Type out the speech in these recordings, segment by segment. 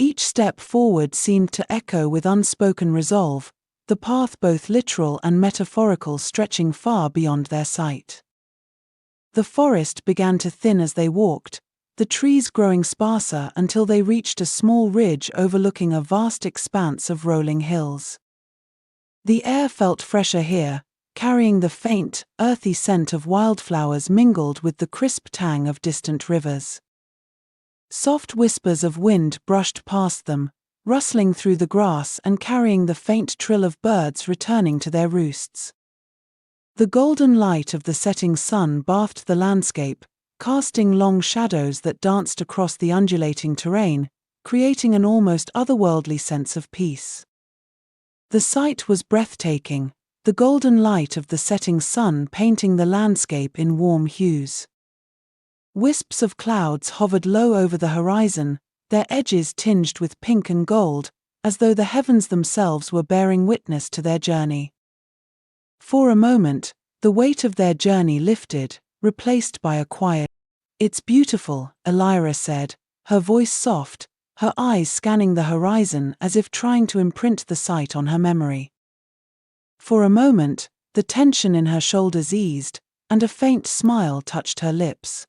Each step forward seemed to echo with unspoken resolve, the path both literal and metaphorical stretching far beyond their sight. The forest began to thin as they walked, the trees growing sparser until they reached a small ridge overlooking a vast expanse of rolling hills. The air felt fresher here, carrying the faint, earthy scent of wildflowers mingled with the crisp tang of distant rivers. Soft whispers of wind brushed past them, rustling through the grass and carrying the faint trill of birds returning to their roosts. The golden light of the setting sun bathed the landscape, casting long shadows that danced across the undulating terrain, creating an almost otherworldly sense of peace. The sight was breathtaking, the golden light of the setting sun painting the landscape in warm hues. Wisps of clouds hovered low over the horizon, their edges tinged with pink and gold, as though the heavens themselves were bearing witness to their journey. For a moment, the weight of their journey lifted, replaced by a quiet. "It's beautiful," Elyra said, her voice soft, her eyes scanning the horizon as if trying to imprint the sight on her memory. For a moment, the tension in her shoulders eased, and a faint smile touched her lips.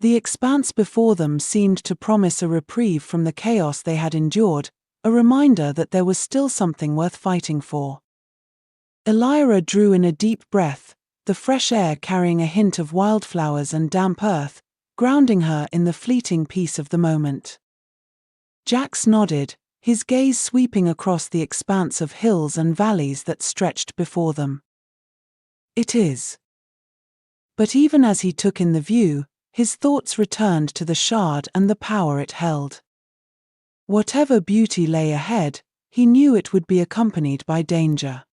The expanse before them seemed to promise a reprieve from the chaos they had endured, a reminder that there was still something worth fighting for. Elyra drew in a deep breath, the fresh air carrying a hint of wildflowers and damp earth, grounding her in the fleeting peace of the moment. Jax nodded, his gaze sweeping across the expanse of hills and valleys that stretched before them. "It is." But even as he took in the view, his thoughts returned to the shard and the power it held. Whatever beauty lay ahead, he knew it would be accompanied by danger.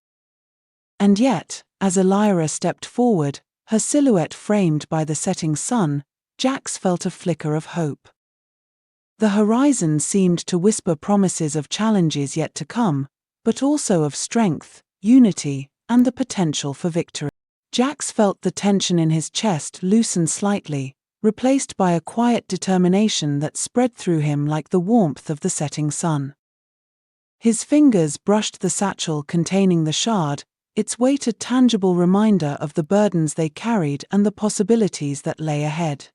And yet, as Elyra stepped forward, her silhouette framed by the setting sun, Jax felt a flicker of hope. The horizon seemed to whisper promises of challenges yet to come, but also of strength, unity, and the potential for victory. Jax felt the tension in his chest loosen slightly, replaced by a quiet determination that spread through him like the warmth of the setting sun. His fingers brushed the satchel containing the shard, its weight a tangible reminder of the burdens they carried and the possibilities that lay ahead.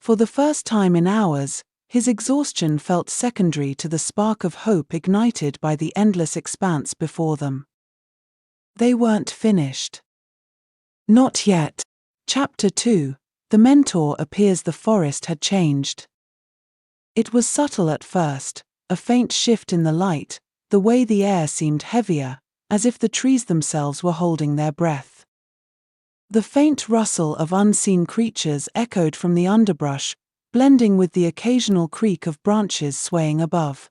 For the first time in hours, his exhaustion felt secondary to the spark of hope ignited by the endless expanse before them. They weren't finished. Not yet. Chapter 2. The mentor appears. The forest had changed. It was subtle at first, a faint shift in the light, the way the air seemed heavier, as if the trees themselves were holding their breath. The faint rustle of unseen creatures echoed from the underbrush, blending with the occasional creak of branches swaying above.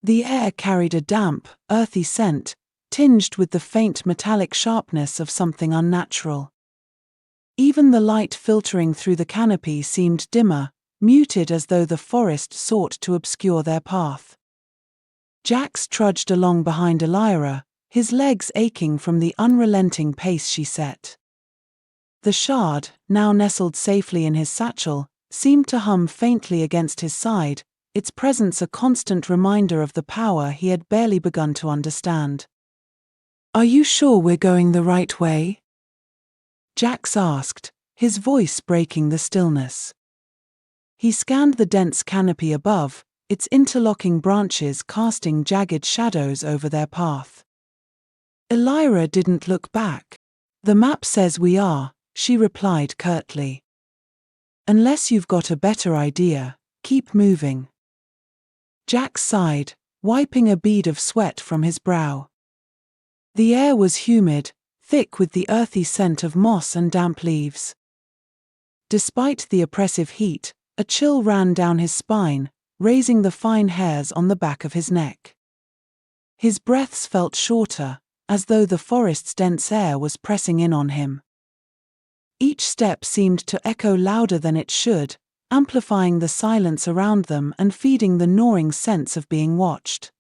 The air carried a damp, earthy scent, tinged with the faint metallic sharpness of something unnatural. Even the light filtering through the canopy seemed dimmer, muted as though the forest sought to obscure their path. Jax trudged along behind Elyra, his legs aching from the unrelenting pace she set. The shard, now nestled safely in his satchel, seemed to hum faintly against his side, its presence a constant reminder of the power he had barely begun to understand. "Are you sure we're going the right way?" Jax asked, his voice breaking the stillness. He scanned the dense canopy above, its interlocking branches casting jagged shadows over their path. Elyra didn't look back. "The map says we are," she replied curtly. "Unless you've got a better idea, keep moving." Jax sighed, wiping a bead of sweat from his brow. The air was humid, thick with the earthy scent of moss and damp leaves. Despite the oppressive heat, a chill ran down his spine, raising the fine hairs on the back of his neck. His breaths felt shorter, as though the forest's dense air was pressing in on him. Each step seemed to echo louder than it should, amplifying the silence around them and feeding the gnawing sense of being watched.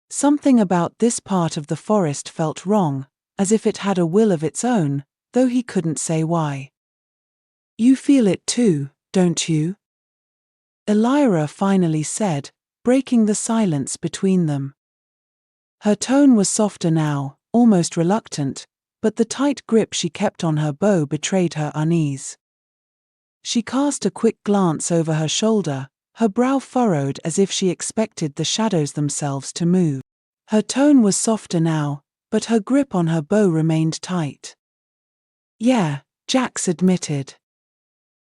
Something about this part of the forest felt wrong, as if it had a will of its own, though he couldn't say why. "You feel it too, don't you?" Elyra finally said, breaking the silence between them. Her tone was softer now, almost reluctant, but the tight grip she kept on her bow betrayed her unease. She cast a quick glance over her shoulder, her brow furrowed as if she expected the shadows themselves to move. Her tone was softer now, but her grip on her bow remained tight. "Yeah," Jax admitted.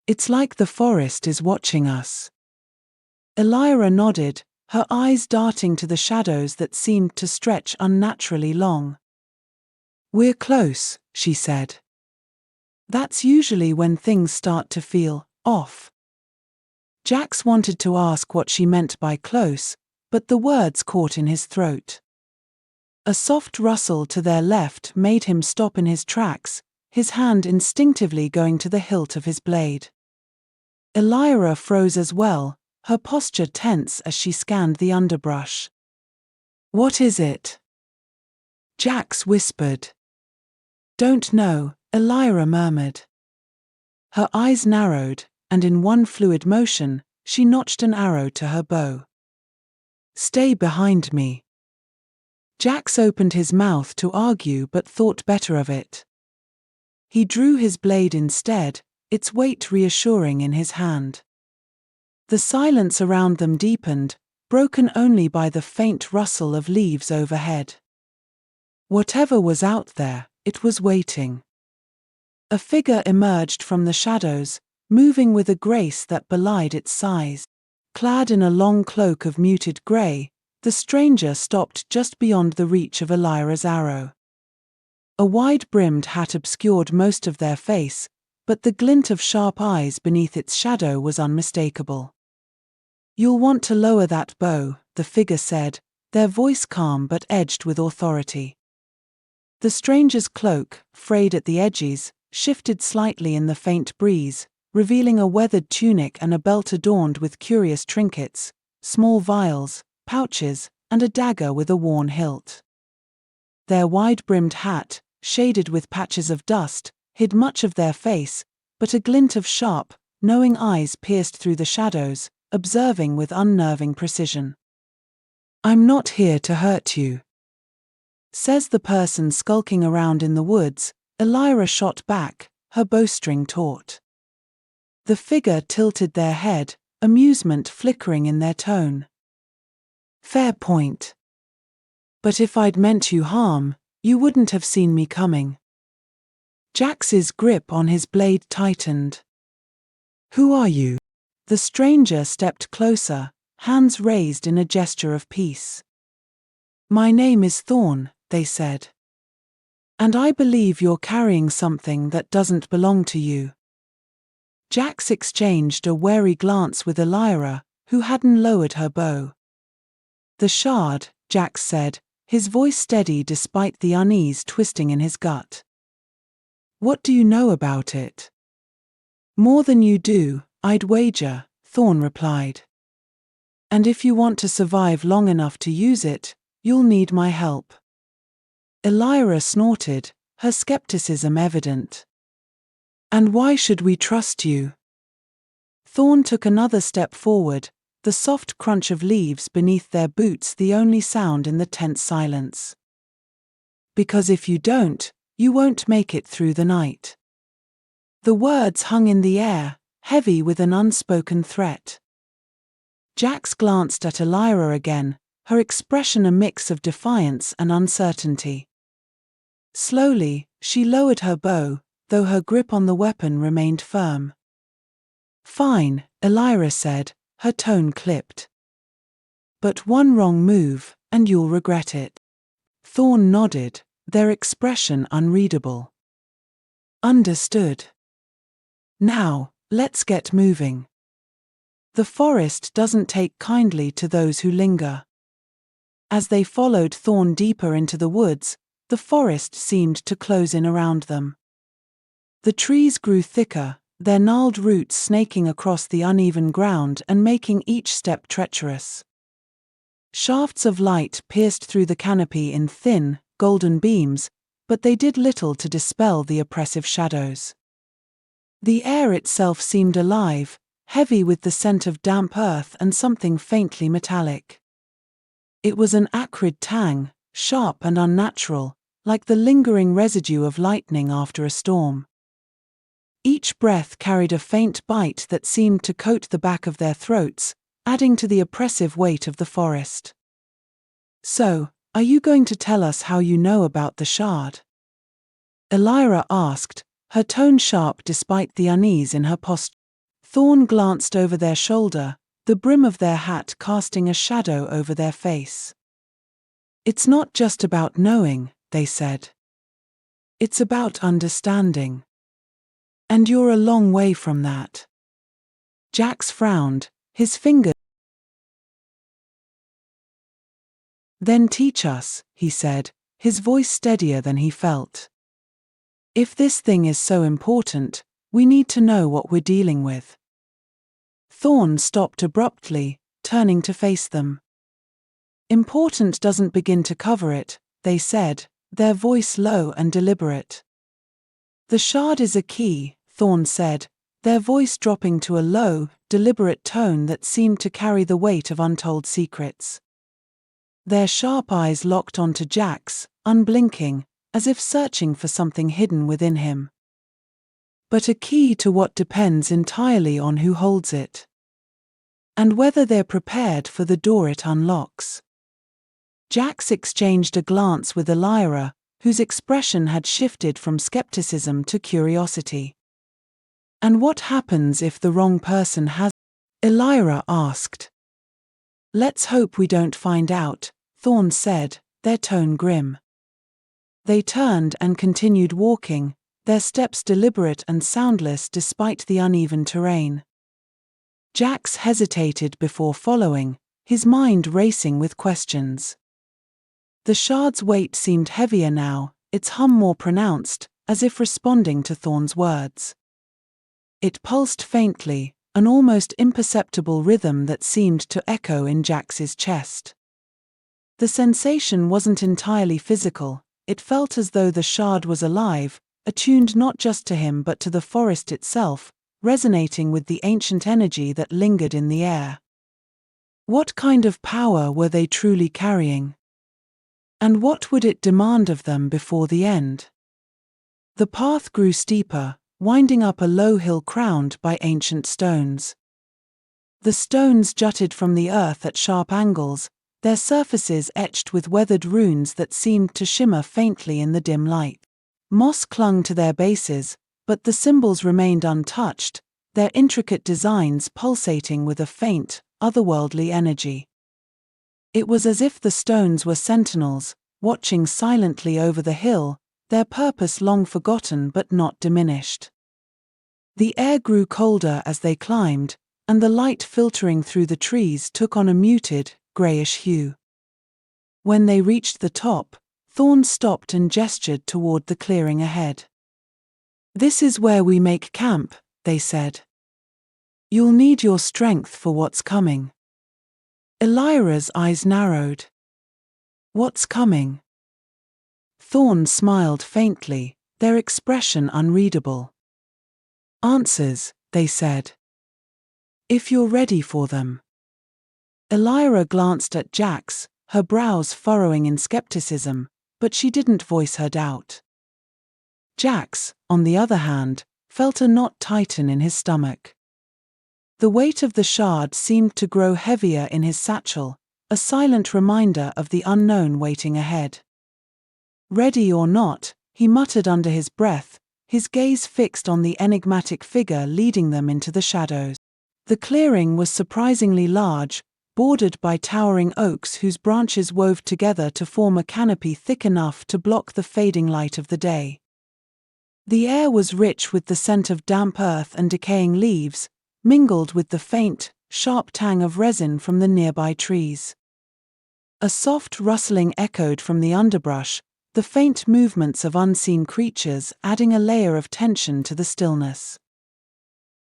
"It's like the forest is watching us." Elyra nodded, her eyes darting to the shadows that seemed to stretch unnaturally long. "We're close," she said. "That's usually when things start to feel off." Jax wanted to ask what she meant by close, but the words caught in his throat. A soft rustle to their left made him stop in his tracks, his hand instinctively going to the hilt of his blade. Elyra froze as well, her posture tense as she scanned the underbrush. "What is it?" Jax whispered. "Don't know," Elyra murmured. Her eyes narrowed, and in one fluid motion, she notched an arrow to her bow. "Stay behind me." Jax opened his mouth to argue but thought better of it. He drew his blade instead, its weight reassuring in his hand. The silence around them deepened, broken only by the faint rustle of leaves overhead. Whatever was out there, it was waiting. A figure emerged from the shadows, moving with a grace that belied its size. Clad in a long cloak of muted grey, the stranger stopped just beyond the reach of Elyra's arrow. A wide-brimmed hat obscured most of their face, but the glint of sharp eyes beneath its shadow was unmistakable. "You'll want to lower that bow," the figure said, their voice calm but edged with authority. The stranger's cloak, frayed at the edges, shifted slightly in the faint breeze, revealing a weathered tunic and a belt adorned with curious trinkets, small vials, pouches, and a dagger with a worn hilt. Their wide-brimmed hat, shaded with patches of dust, hid much of their face, but a glint of sharp, knowing eyes pierced through the shadows, observing with unnerving precision. "I'm not here to hurt you," says the person skulking around in the woods. Elyra shot back, her bowstring taut. The figure tilted their head, amusement flickering in their tone. "Fair point. But if I'd meant you harm, you wouldn't have seen me coming." Jax's grip on his blade tightened. "Who are you?" The stranger stepped closer, hands raised in a gesture of peace. "My name is Thorne," they said. "And I believe you're carrying something that doesn't belong to you." Jax exchanged a wary glance with Elyra, who hadn't lowered her bow. "The shard," Jax said, his voice steady despite the unease twisting in his gut. "What do you know about it?" "More than you do, I'd wager," Thorne replied. "And if you want to survive long enough to use it, you'll need my help." Elyra snorted, her skepticism evident. "And why should we trust you?" Thorne took another step forward, the soft crunch of leaves beneath their boots the only sound in the tense silence. "Because if you don't, you won't make it through the night." The words hung in the air, heavy with an unspoken threat. Jax glanced at Elyra again, her expression a mix of defiance and uncertainty. Slowly, she lowered her bow, though her grip on the weapon remained firm. "Fine," Elyra said, her tone clipped. "But one wrong move, and you'll regret it." Thorne nodded, their expression unreadable. "Understood. Now, let's get moving. The forest doesn't take kindly to those who linger." As they followed Thorne deeper into the woods, the forest seemed to close in around them. The trees grew thicker, their gnarled roots snaking across the uneven ground and making each step treacherous. Shafts of light pierced through the canopy in thin, golden beams, but they did little to dispel the oppressive shadows. The air itself seemed alive, heavy with the scent of damp earth and something faintly metallic. It was an acrid tang, sharp and unnatural, like the lingering residue of lightning after a storm. Each breath carried a faint bite that seemed to coat the back of their throats, adding to the oppressive weight of the forest. "So, are you going to tell us how you know about the shard?" Elyra asked, her tone sharp despite the unease in her posture. Thorne glanced over their shoulder, the brim of their hat casting a shadow over their face. "It's not just about knowing," they said. "It's about understanding. And you're a long way from that." Jax frowned, his finger. "Then teach us," he said, his voice steadier than he felt. "If this thing is so important, we need to know what we're dealing with." Thorne stopped abruptly, turning to face them. "Important doesn't begin to cover it," they said, their voice low and deliberate. "The shard is a key," Thorne said, their voice dropping to a low, deliberate tone that seemed to carry the weight of untold secrets. Their sharp eyes locked onto Jax, unblinking, as if searching for something hidden within him. "But a key to what depends entirely on who holds it. And whether they're prepared for the door it unlocks." Jax exchanged a glance with Elyra, whose expression had shifted from skepticism to curiosity. "And what happens if the wrong person has?" Elyra asked. "Let's hope we don't find out," Thorne said, their tone grim. They turned and continued walking, their steps deliberate and soundless despite the uneven terrain. Jax hesitated before following, his mind racing with questions. The shard's weight seemed heavier now, its hum more pronounced, as if responding to Thorne's words. It pulsed faintly, an almost imperceptible rhythm that seemed to echo in Jax's chest. The sensation wasn't entirely physical, it felt as though the shard was alive, attuned not just to him but to the forest itself, resonating with the ancient energy that lingered in the air. What kind of power were they truly carrying? And what would it demand of them before the end? The path grew steeper, winding up a low hill crowned by ancient stones. The stones jutted from the earth at sharp angles, their surfaces etched with weathered runes that seemed to shimmer faintly in the dim light. Moss clung to their bases, but the symbols remained untouched, their intricate designs pulsating with a faint, otherworldly energy. It was as if the stones were sentinels, watching silently over the hill, their purpose long forgotten but not diminished. The air grew colder as they climbed, and the light filtering through the trees took on a muted, greyish hue. When they reached the top, Thorne stopped and gestured toward the clearing ahead. "This is where we make camp," they said. "You'll need your strength for what's coming." Elyra's eyes narrowed. "What's coming?" Thorne smiled faintly, their expression unreadable. "Answers," they said. "If you're ready for them." Elyra glanced at Jax, her brows furrowing in skepticism, but she didn't voice her doubt. Jax, on the other hand, felt a knot tighten in his stomach. The weight of the shard seemed to grow heavier in his satchel, a silent reminder of the unknown waiting ahead. "Ready or not," he muttered under his breath, his gaze fixed on the enigmatic figure leading them into the shadows. The clearing was surprisingly large, bordered by towering oaks whose branches wove together to form a canopy thick enough to block the fading light of the day. The air was rich with the scent of damp earth and decaying leaves, mingled with the faint, sharp tang of resin from the nearby trees. A soft rustling echoed from the underbrush, the faint movements of unseen creatures adding a layer of tension to the stillness.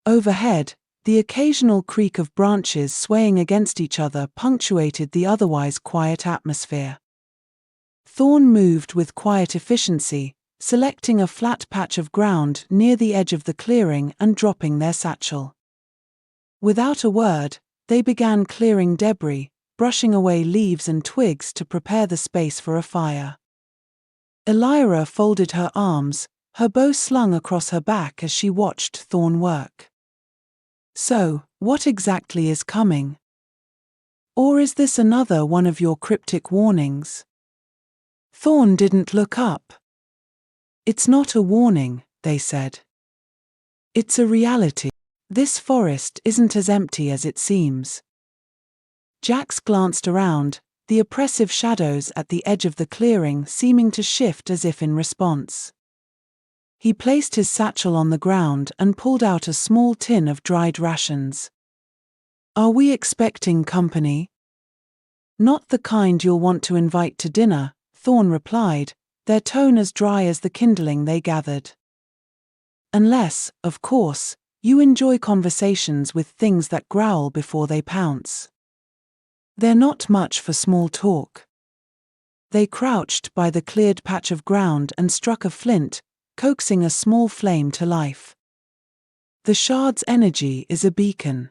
Overhead, the occasional creak of branches swaying against each other punctuated the otherwise quiet atmosphere. Thorne moved with quiet efficiency, selecting a flat patch of ground near the edge of the clearing and dropping their satchel. Without a word, they began clearing debris, brushing away leaves and twigs to prepare the space for a fire. Elyra folded her arms, her bow slung across her back as she watched Thorne work. So, what exactly is coming? Or is this another one of your cryptic warnings? Thorne didn't look up. It's not a warning, they said. It's a reality. This forest isn't as empty as it seems. Jax glanced around, the oppressive shadows at the edge of the clearing seeming to shift as if in response. He placed his satchel on the ground and pulled out a small tin of dried rations. Are we expecting company? Not the kind you'll want to invite to dinner, Thorne replied, their tone as dry as the kindling they gathered. Unless, of course, you enjoy conversations with things that growl before they pounce. They're not much for small talk. They crouched by the cleared patch of ground and struck a flint, coaxing a small flame to life. The shard's energy is a beacon.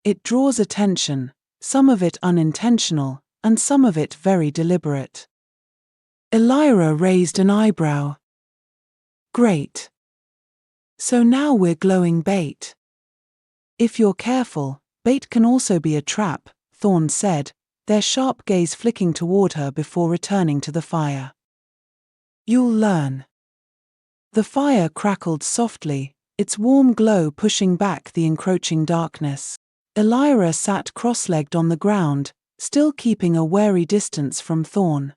It draws attention, some of it unintentional, and some of it very deliberate. Elyra raised an eyebrow. Great. So now we're glowing bait. If you're careful, bait can also be a trap, Thorne said, their sharp gaze flicking toward her before returning to the fire. You'll learn. The fire crackled softly, its warm glow pushing back the encroaching darkness. Elyra sat cross-legged on the ground, still keeping a wary distance from Thorne.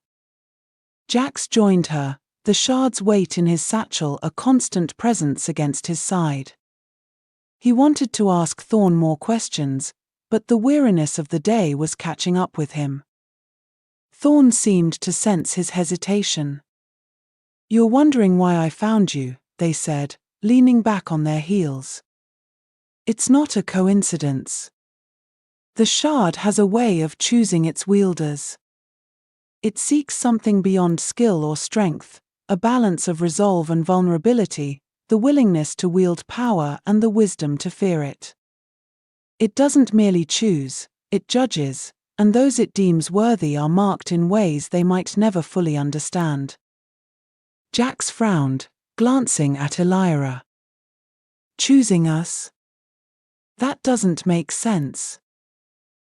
Jax joined her, the shard's weight in his satchel a constant presence against his side. He wanted to ask Thorne more questions, but the weariness of the day was catching up with him. Thorne seemed to sense his hesitation. You're wondering why I found you, they said, leaning back on their heels. It's not a coincidence. The shard has a way of choosing its wielders. It seeks something beyond skill or strength, a balance of resolve and vulnerability, the willingness to wield power and the wisdom to fear it. It doesn't merely choose, it judges, and those it deems worthy are marked in ways they might never fully understand. Jax frowned, glancing at Elyra. Choosing us? That doesn't make sense.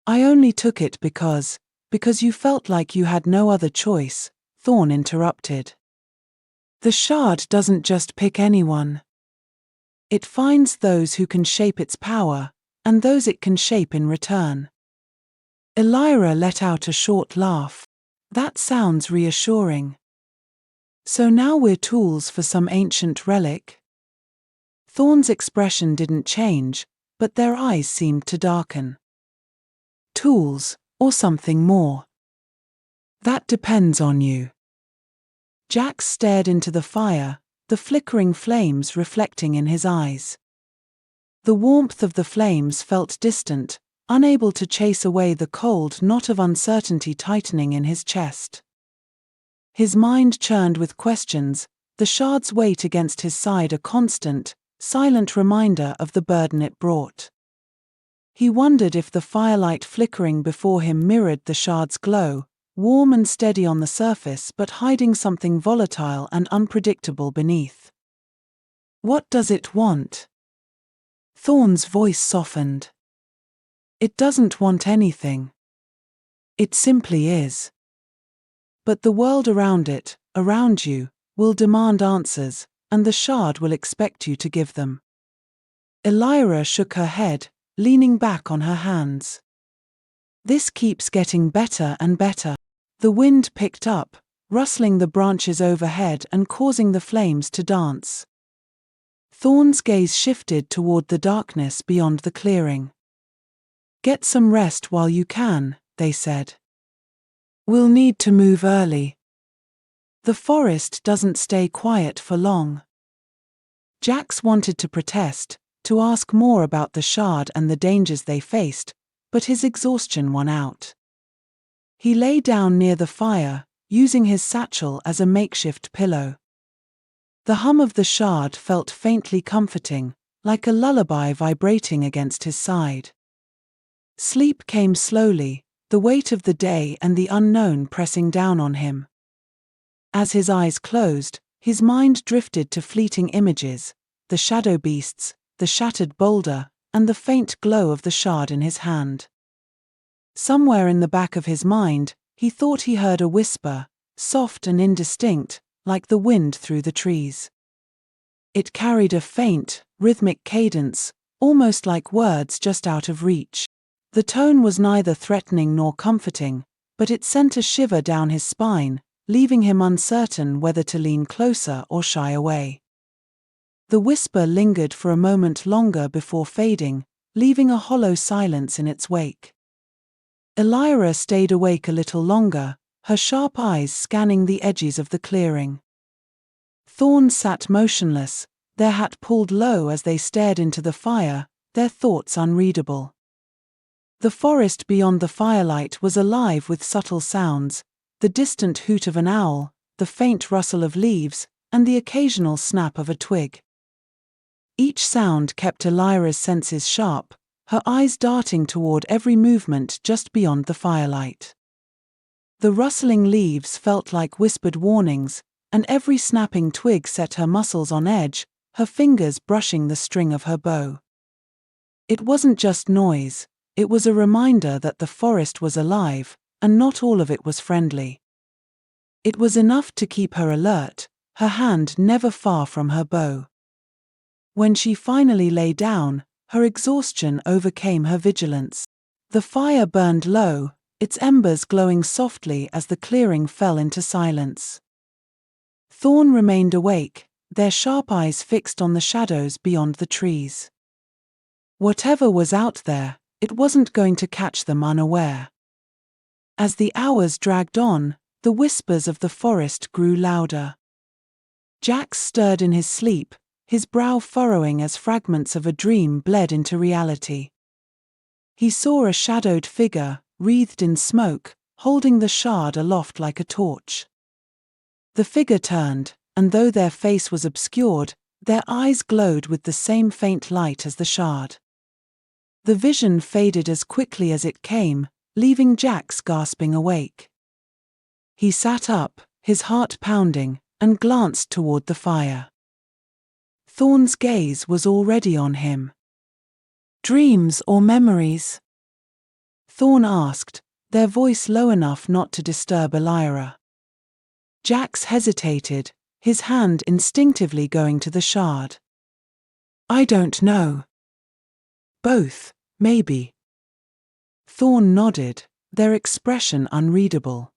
I only took it because you felt like you had no other choice, Thorne interrupted. The shard doesn't just pick anyone. It finds those who can shape its power, and those it can shape in return. Elyra let out a short laugh. That sounds reassuring. So now we're tools for some ancient relic? Thorne's expression didn't change, but their eyes seemed to darken. Tools, or something more? That depends on you. Jax stared into the fire, the flickering flames reflecting in his eyes. The warmth of the flames felt distant, unable to chase away the cold knot of uncertainty tightening in his chest. His mind churned with questions, the shard's weight against his side a constant, silent reminder of the burden it brought. He wondered if the firelight flickering before him mirrored the shard's glow, warm and steady on the surface but hiding something volatile and unpredictable beneath. What does it want? Thorne's voice softened. It doesn't want anything. It simply is. But the world around it, around you, will demand answers, and the shard will expect you to give them. Elyra shook her head, leaning back on her hands. This keeps getting better and better. The wind picked up, rustling the branches overhead and causing the flames to dance. Thorne's gaze shifted toward the darkness beyond the clearing. Get some rest while you can, they said. We'll need to move early. The forest doesn't stay quiet for long. Jax wanted to protest, to ask more about the shard and the dangers they faced, but his exhaustion won out. He lay down near the fire, using his satchel as a makeshift pillow. The hum of the shard felt faintly comforting, like a lullaby vibrating against his side. Sleep came slowly, the weight of the day and the unknown pressing down on him. As his eyes closed, his mind drifted to fleeting images, the shadow beasts, the shattered boulder, and the faint glow of the shard in his hand. Somewhere in the back of his mind, he thought he heard a whisper, soft and indistinct, like the wind through the trees. It carried a faint, rhythmic cadence, almost like words just out of reach. The tone was neither threatening nor comforting, but it sent a shiver down his spine, leaving him uncertain whether to lean closer or shy away. The whisper lingered for a moment longer before fading, leaving a hollow silence in its wake. Elyra stayed awake a little longer, her sharp eyes scanning the edges of the clearing. Thorne sat motionless, their hat pulled low as they stared into the fire, their thoughts unreadable. The forest beyond the firelight was alive with subtle sounds, the distant hoot of an owl, the faint rustle of leaves, and the occasional snap of a twig. Each sound kept Elyra's senses sharp, her eyes darting toward every movement just beyond the firelight. The rustling leaves felt like whispered warnings, and every snapping twig set her muscles on edge, her fingers brushing the string of her bow. It wasn't just noise, it was a reminder that the forest was alive, and not all of it was friendly. It was enough to keep her alert, her hand never far from her bow. When she finally lay down, her exhaustion overcame her vigilance. The fire burned low, its embers glowing softly as the clearing fell into silence. Thorne remained awake, their sharp eyes fixed on the shadows beyond the trees. Whatever was out there, it wasn't going to catch them unaware. As the hours dragged on, the whispers of the forest grew louder. Jax stirred in his sleep, his brow furrowing as fragments of a dream bled into reality. He saw a shadowed figure, wreathed in smoke, holding the shard aloft like a torch. The figure turned, and though their face was obscured, their eyes glowed with the same faint light as the shard. The vision faded as quickly as it came, leaving Jax gasping awake. He sat up, his heart pounding, and glanced toward the fire. Thorne's gaze was already on him. "Dreams or memories?" Thorne asked, their voice low enough not to disturb Elyra. Jax hesitated, his hand instinctively going to the shard. "I don't know." "Both, maybe." Thorne nodded, their expression unreadable.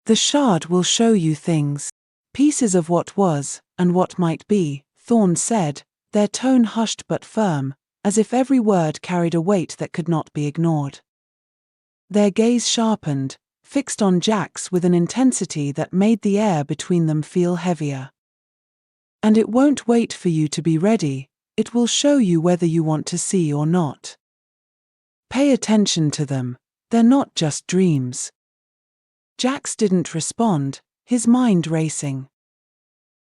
"The shard will show you things, pieces of what was, and what might be," Thorne said, their tone hushed but firm, as if every word carried a weight that could not be ignored. Their gaze sharpened, fixed on Jax with an intensity that made the air between them feel heavier. "And it won't wait for you to be ready, it will show you whether you want to see or not. Pay attention to them, they're not just dreams." Jax didn't respond, his mind racing.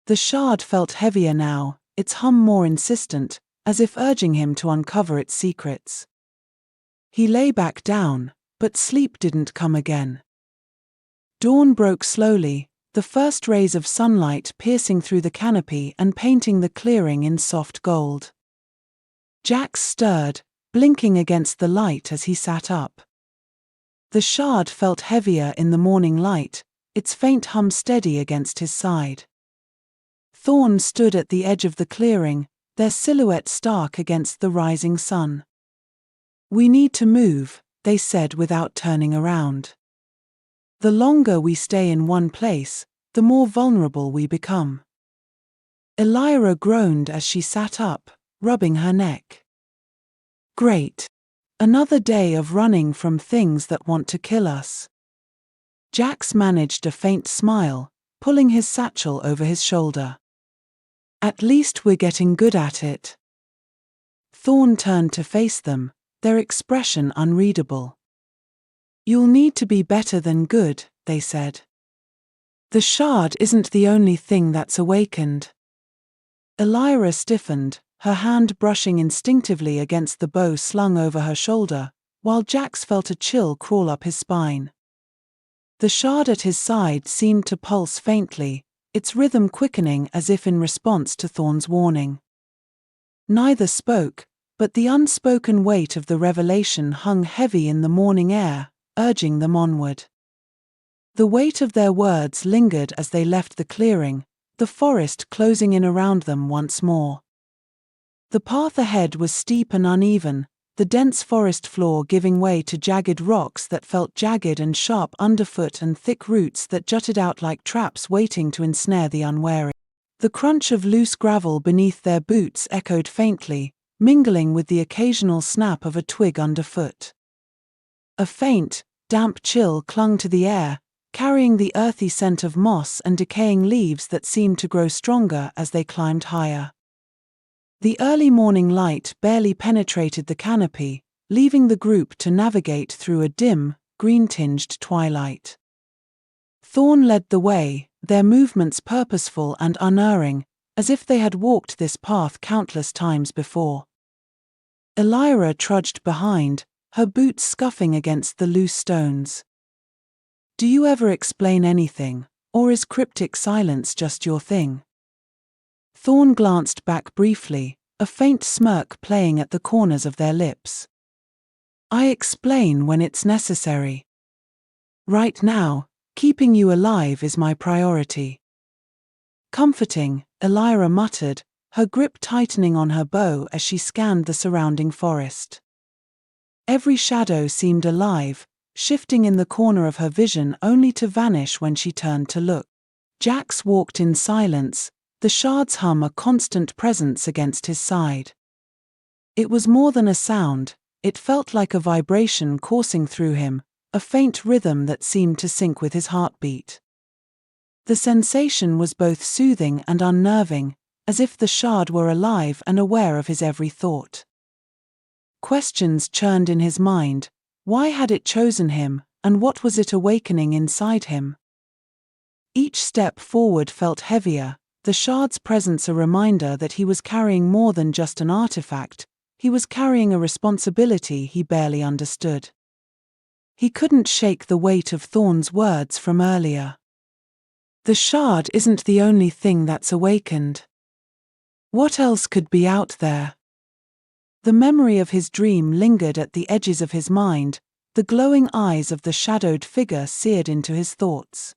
The shard felt heavier now, its hum more insistent, as if urging him to uncover its secrets. He lay back down, but sleep didn't come again. Dawn broke slowly, the first rays of sunlight piercing through the canopy and painting the clearing in soft gold. Jax stirred, blinking against the light as he sat up. The shard felt heavier in the morning light, its faint hum steady against his side. Thorne stood at the edge of the clearing, their silhouette stark against the rising sun. "We need to move," they said without turning around. "The longer we stay in one place, the more vulnerable we become." Elyra groaned as she sat up, rubbing her neck. "Great. Another day of running from things that want to kill us." Jax managed a faint smile, pulling his satchel over his shoulder. "At least we're getting good at it." Thorne turned to face them, their expression unreadable. "You'll need to be better than good," they said. "The shard isn't the only thing that's awakened." Elyra stiffened, her hand brushing instinctively against the bow slung over her shoulder, while Jax felt a chill crawl up his spine. The shard at his side seemed to pulse faintly, its rhythm quickening as if in response to Thorne's warning. Neither spoke, but the unspoken weight of the revelation hung heavy in the morning air, urging them onward. The weight of their words lingered as they left the clearing, the forest closing in around them once more. The path ahead was steep and uneven, the dense forest floor giving way to jagged rocks that felt jagged and sharp underfoot and thick roots that jutted out like traps waiting to ensnare the unwary. The crunch of loose gravel beneath their boots echoed faintly, mingling with the occasional snap of a twig underfoot. A faint, damp chill clung to the air, carrying the earthy scent of moss and decaying leaves that seemed to grow stronger as they climbed higher. The early morning light barely penetrated the canopy, leaving the group to navigate through a dim, green-tinged twilight. Thorne led the way, their movements purposeful and unerring, as if they had walked this path countless times before. Elyra trudged behind, her boots scuffing against the loose stones. "Do you ever explain anything, or is cryptic silence just your thing?" Thorne glanced back briefly, a faint smirk playing at the corners of their lips. "I explain when it's necessary. Right now, keeping you alive is my priority." "Comforting," Elyra muttered, her grip tightening on her bow as she scanned the surrounding forest. Every shadow seemed alive, shifting in the corner of her vision only to vanish when she turned to look. Jax walked in silence, the shard's hum a constant presence against his side. It was more than a sound, it felt like a vibration coursing through him, a faint rhythm that seemed to sync with his heartbeat. The sensation was both soothing and unnerving, as if the shard were alive and aware of his every thought. Questions churned in his mind. Why had it chosen him, and what was it awakening inside him? Each step forward felt heavier, the shard's presence a reminder that he was carrying more than just an artifact, he was carrying a responsibility he barely understood. He couldn't shake the weight of Thorne's words from earlier. The shard isn't the only thing that's awakened. What else could be out there? The memory of his dream lingered at the edges of his mind, the glowing eyes of the shadowed figure seared into his thoughts.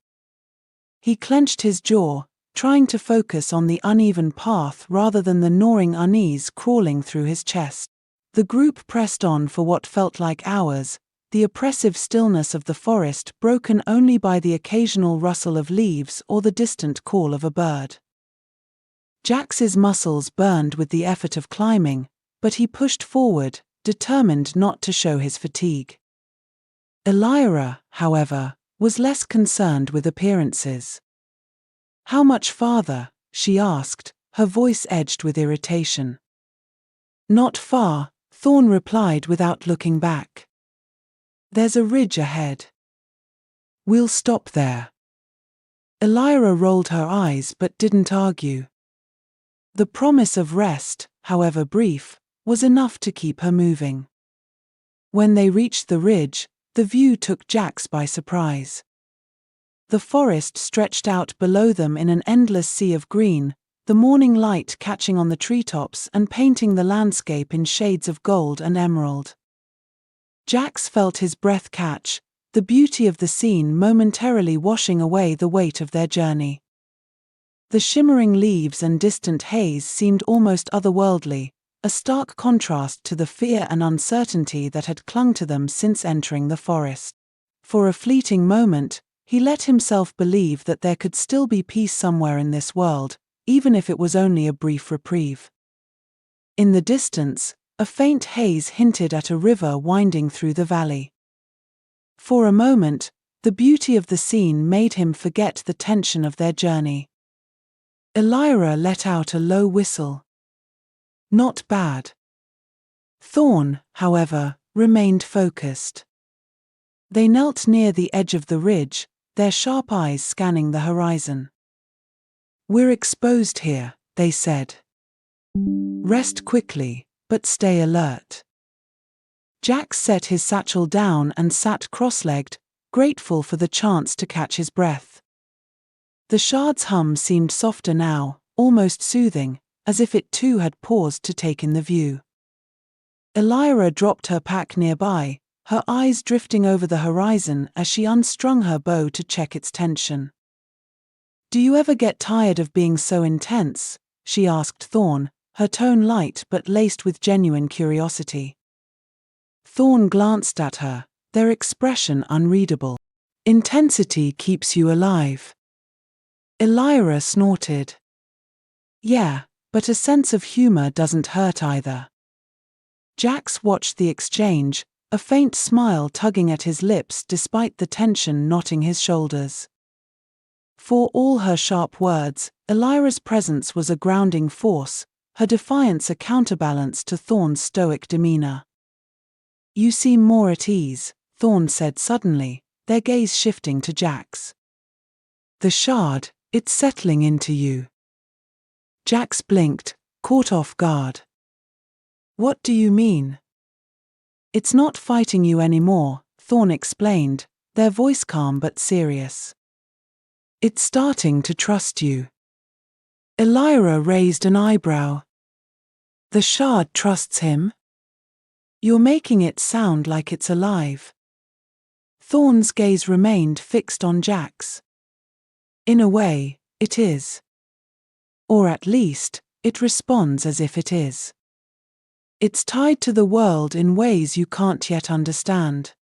He clenched his jaw, trying to focus on the uneven path rather than the gnawing unease crawling through his chest. The group pressed on for what felt like hours, the oppressive stillness of the forest broken only by the occasional rustle of leaves or the distant call of a bird. Jax's muscles burned with the effort of climbing, but he pushed forward, determined not to show his fatigue. Elyra, however, was less concerned with appearances. "How much farther?" she asked, her voice edged with irritation. "Not far," Thorne replied without looking back. "There's a ridge ahead. We'll stop there." Elyra rolled her eyes but didn't argue. The promise of rest, however brief, was enough to keep her moving. When they reached the ridge, the view took Jax by surprise. The forest stretched out below them in an endless sea of green, the morning light catching on the treetops and painting the landscape in shades of gold and emerald. Jax felt his breath catch, the beauty of the scene momentarily washing away the weight of their journey. The shimmering leaves and distant haze seemed almost otherworldly, a stark contrast to the fear and uncertainty that had clung to them since entering the forest. For a fleeting moment, he let himself believe that there could still be peace somewhere in this world, even if it was only a brief reprieve. In the distance, a faint haze hinted at a river winding through the valley. For a moment, the beauty of the scene made him forget the tension of their journey. Elyra let out a low whistle. Not bad. Thorne, however, remained focused. They knelt near the edge of the ridge, their sharp eyes scanning the horizon. "We're exposed here," they said. Rest quickly, but stay alert. Jax set his satchel down and sat cross-legged, grateful for the chance to catch his breath. The shard's hum seemed softer now, almost soothing, as if it too had paused to take in the view. Elyra dropped her pack nearby, her eyes drifting over the horizon as she unstrung her bow to check its tension. "Do you ever get tired of being so intense?" she asked Thorne, her tone light but laced with genuine curiosity. Thorne glanced at her, their expression unreadable. "Intensity keeps you alive." Elyra snorted. "Yeah, but a sense of humor doesn't hurt either." Jax watched the exchange, a faint smile tugging at his lips despite the tension knotting his shoulders. For all her sharp words, Elyra's presence was a grounding force, her defiance a counterbalance to Thorne's stoic demeanor. "You seem more at ease," Thorne said suddenly, their gaze shifting to Jax. "The shard, it's settling into you." Jax blinked, caught off guard. "What do you mean?" "It's not fighting you anymore," Thorne explained, their voice calm but serious. "It's starting to trust you." Elyra raised an eyebrow. "The shard trusts him?" "You're making it sound like it's alive." Thorne's gaze remained fixed on Jax. "In a way, it is. Or at least, it responds as if it is. It's tied to the world in ways you can't yet understand."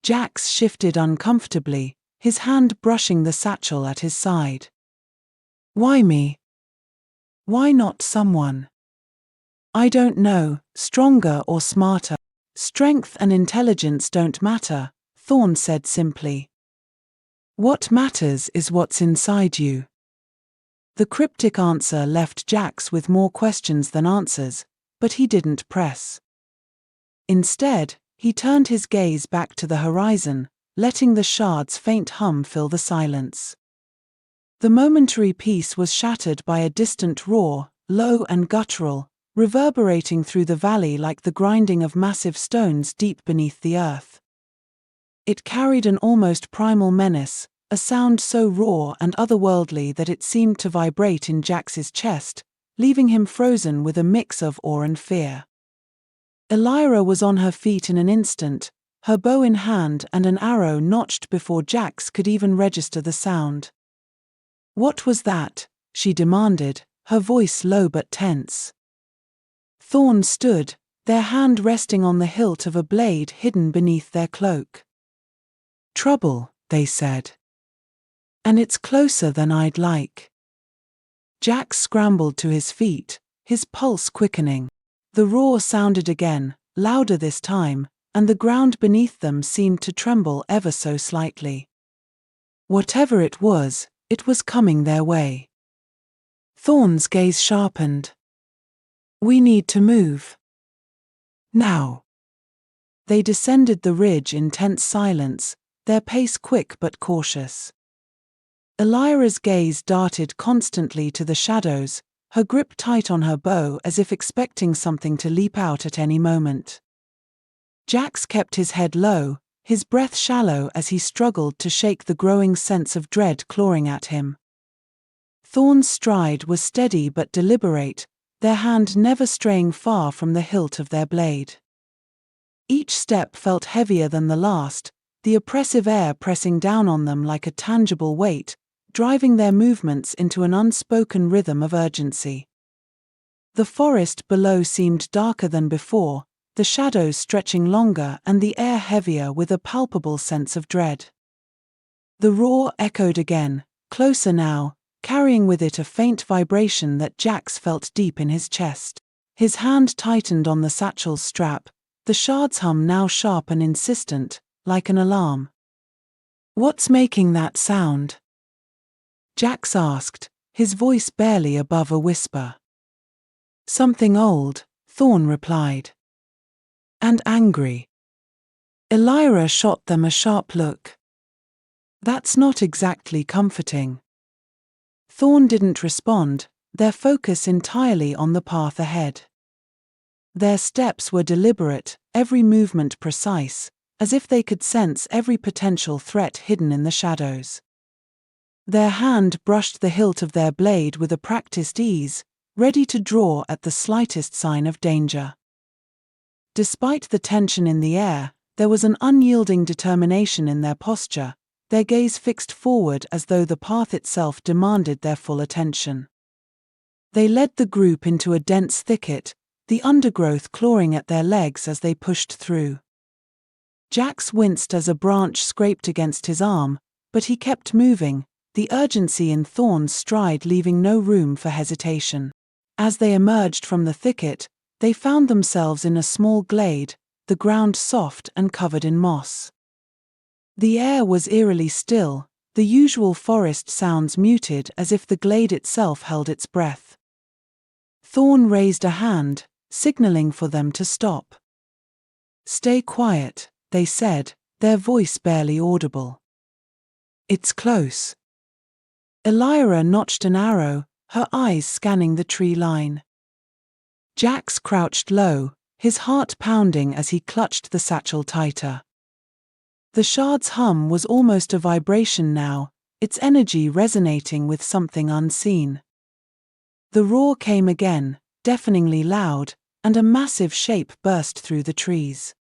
Jax shifted uncomfortably, his hand brushing the satchel at his side. "Why me? Why not someone?" "I don't know, stronger or smarter. Strength and intelligence don't matter," Thorne said simply. "What matters is what's inside you." The cryptic answer left Jax with more questions than answers, but he didn't press. Instead, he turned his gaze back to the horizon, letting the shard's faint hum fill the silence. The momentary peace was shattered by a distant roar, low and guttural, reverberating through the valley like the grinding of massive stones deep beneath the earth. It carried an almost primal menace, a sound so raw and otherworldly that it seemed to vibrate in Jax's chest, leaving him frozen with a mix of awe and fear. Elyra was on her feet in an instant, her bow in hand and an arrow notched before Jax could even register the sound. "What was that?" she demanded, her voice low but tense. Thorne stood, their hand resting on the hilt of a blade hidden beneath their cloak. "Trouble," they said. "And it's closer than I'd like." Jax scrambled to his feet, his pulse quickening. The roar sounded again, louder this time, and the ground beneath them seemed to tremble ever so slightly. Whatever it was coming their way. Thorne's gaze sharpened. "We need to move. Now." They descended the ridge in tense silence, their pace quick but cautious. Elyra's gaze darted constantly to the shadows, her grip tight on her bow as if expecting something to leap out at any moment. Jax kept his head low, his breath shallow as he struggled to shake the growing sense of dread clawing at him. Thorne's stride was steady but deliberate, their hand never straying far from the hilt of their blade. Each step felt heavier than the last, the oppressive air pressing down on them like a tangible weight, driving their movements into an unspoken rhythm of urgency. The forest below seemed darker than before, the shadows stretching longer and the air heavier with a palpable sense of dread. The roar echoed again, closer now, carrying with it a faint vibration that Jax felt deep in his chest. His hand tightened on the satchel's strap, the shard's hum now sharp and insistent, like an alarm. "What's making that sound?" Jax asked, his voice barely above a whisper. "Something old," Thorne replied. "And angry." Elyra shot them a sharp look. "That's not exactly comforting." Thorne didn't respond, their focus entirely on the path ahead. Their steps were deliberate, every movement precise, as if they could sense every potential threat hidden in the shadows. Their hand brushed the hilt of their blade with a practiced ease, ready to draw at the slightest sign of danger. Despite the tension in the air, there was an unyielding determination in their posture, their gaze fixed forward as though the path itself demanded their full attention. They led the group into a dense thicket, the undergrowth clawing at their legs as they pushed through. Jax winced as a branch scraped against his arm, but he kept moving, the urgency in Thorne's stride leaving no room for hesitation. As they emerged from the thicket, they found themselves in a small glade, the ground soft and covered in moss. The air was eerily still, the usual forest sounds muted as if the glade itself held its breath. Thorne raised a hand, signaling for them to stop. "Stay quiet," they said, their voice barely audible. "It's close." Elyra notched an arrow, her eyes scanning the tree line. Jax crouched low, his heart pounding as he clutched the satchel tighter. The shard's hum was almost a vibration now, its energy resonating with something unseen. The roar came again, deafeningly loud, and a massive shape burst through the trees.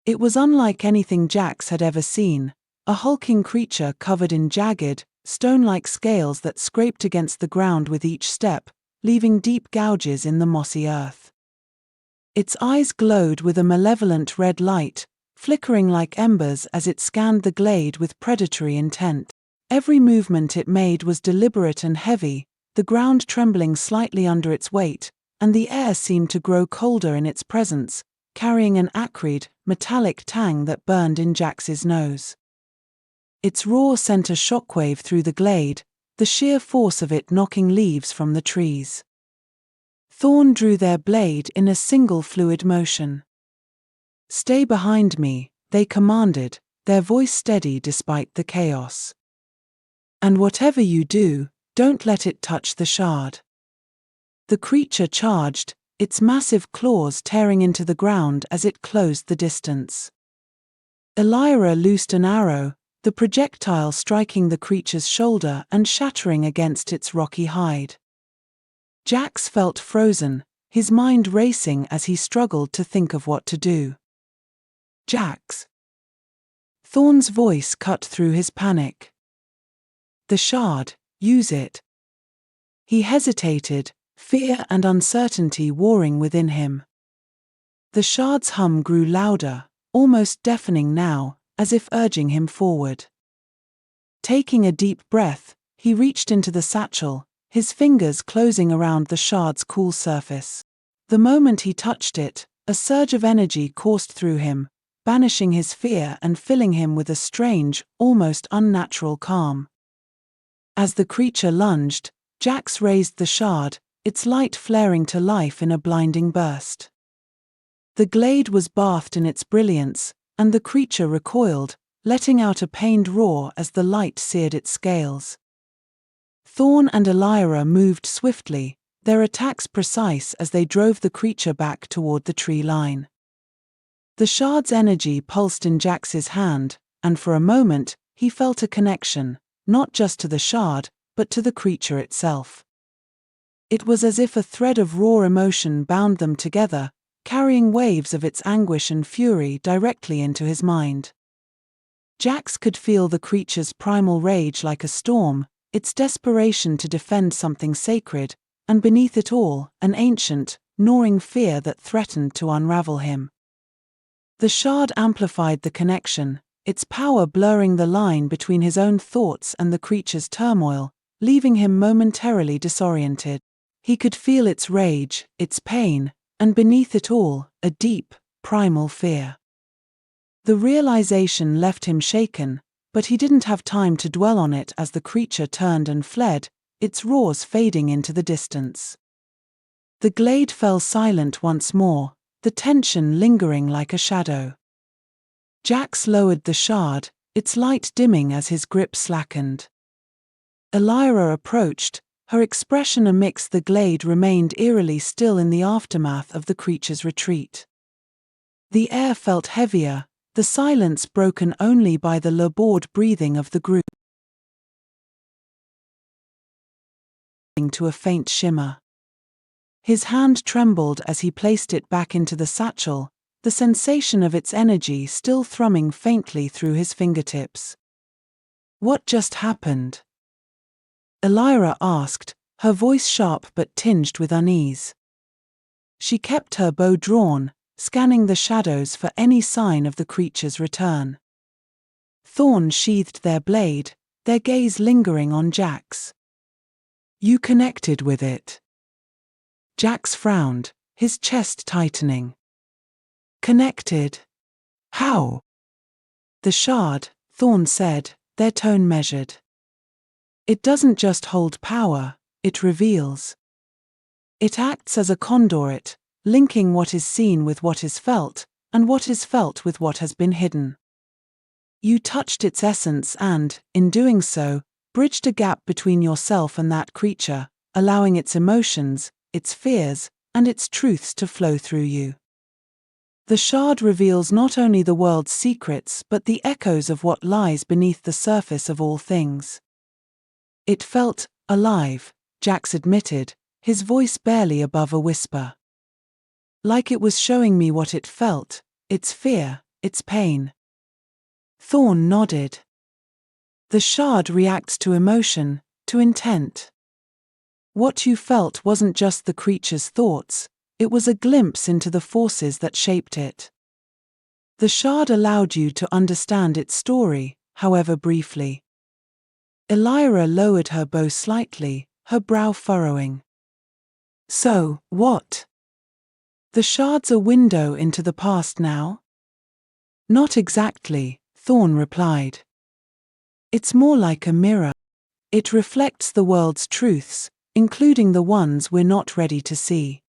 It was unlike anything Jax had ever seen, a hulking creature covered in jagged, stone-like scales that scraped against the ground with each step, leaving deep gouges in the mossy earth. Its eyes glowed with a malevolent red light, flickering like embers as it scanned the glade with predatory intent. Every movement it made was deliberate and heavy, the ground trembling slightly under its weight, and the air seemed to grow colder in its presence, carrying an acrid, metallic tang that burned in Jax's nose. Its roar sent a shockwave through the glade, the sheer force of it knocking leaves from the trees. Thorne drew their blade in a single fluid motion. "Stay behind me," they commanded, their voice steady despite the chaos. "And whatever you do, don't let it touch the shard." The creature charged, its massive claws tearing into the ground as it closed the distance. Elyra loosed an arrow, the projectile striking the creature's shoulder and shattering against its rocky hide. Jax felt frozen, his mind racing as he struggled to think of what to do. "Jax!" Thorne's voice cut through his panic. "The shard, use it." He hesitated, fear and uncertainty warring within him. The shard's hum grew louder, almost deafening now, as if urging him forward. Taking a deep breath, he reached into the satchel, his fingers closing around the shard's cool surface. The moment he touched it, a surge of energy coursed through him, banishing his fear and filling him with a strange, almost unnatural calm. As the creature lunged, Jax raised the shard, its light flaring to life in a blinding burst. The glade was bathed in its brilliance, and the creature recoiled, letting out a pained roar as the light seared its scales. Thorne and Elyra moved swiftly, their attacks precise as they drove the creature back toward the tree line. The shard's energy pulsed in Jax's hand, and for a moment, he felt a connection, not just to the shard, but to the creature itself. It was as if a thread of raw emotion bound them together, carrying waves of its anguish and fury directly into his mind. Jax could feel the creature's primal rage like a storm, its desperation to defend something sacred, and beneath it all, an ancient, gnawing fear that threatened to unravel him. The shard amplified the connection, its power blurring the line between his own thoughts and the creature's turmoil, leaving him momentarily disoriented. He could feel its rage, its pain, and beneath it all, a deep, primal fear. The realization left him shaken, but he didn't have time to dwell on it as the creature turned and fled, its roars fading into the distance. The glade fell silent once more, the tension lingering like a shadow. Jax lowered the shard, its light dimming as his grip slackened. Elyra approached, her expression amidst the glade remained eerily still in the aftermath of the creature's retreat. The air felt heavier, the silence broken only by the labored breathing of the group, to a faint shimmer. His hand trembled as he placed it back into the satchel, the sensation of its energy still thrumming faintly through his fingertips. "What just happened?" Elyra asked, her voice sharp but tinged with unease. She kept her bow drawn, scanning the shadows for any sign of the creature's return. Thorne sheathed their blade, their gaze lingering on Jax. "You connected with it." Jax frowned, his chest tightening. "Connected? How?" "The shard," Thorne said, their tone measured. "It doesn't just hold power, it reveals. It acts as a conduit, linking what is seen with what is felt, and what is felt with what has been hidden. You touched its essence and, in doing so, bridged a gap between yourself and that creature, allowing its emotions, its fears, and its truths to flow through you. The shard reveals not only the world's secrets but the echoes of what lies beneath the surface of all things." "It felt alive," Jax admitted, his voice barely above a whisper. "Like it was showing me what it felt, its fear, its pain." Thorne nodded. "The shard reacts to emotion, to intent. What you felt wasn't just the creature's thoughts, it was a glimpse into the forces that shaped it. The shard allowed you to understand its story, however briefly." Elyra lowered her bow slightly, her brow furrowing. "So, what? The shard's a window into the past now?" "Not exactly," Thorne replied. "It's more like a mirror. It reflects the world's truths, including the ones we're not ready to see."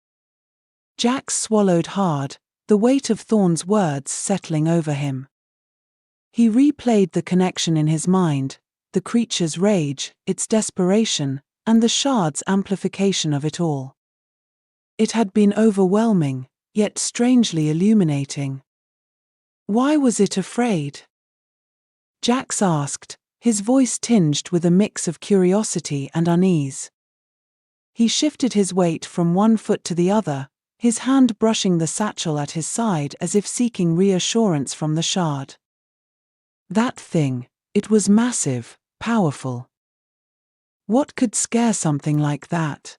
Jax swallowed hard, the weight of Thorne's words settling over him. He replayed the connection in his mind, the creature's rage, its desperation, and the shard's amplification of it all. It had been overwhelming, yet strangely illuminating. "Why was it afraid?" Jax asked, his voice tinged with a mix of curiosity and unease. He shifted his weight from one foot to the other, his hand brushing the satchel at his side as if seeking reassurance from the shard. "That thing, it was massive, powerful. What could scare something like that?"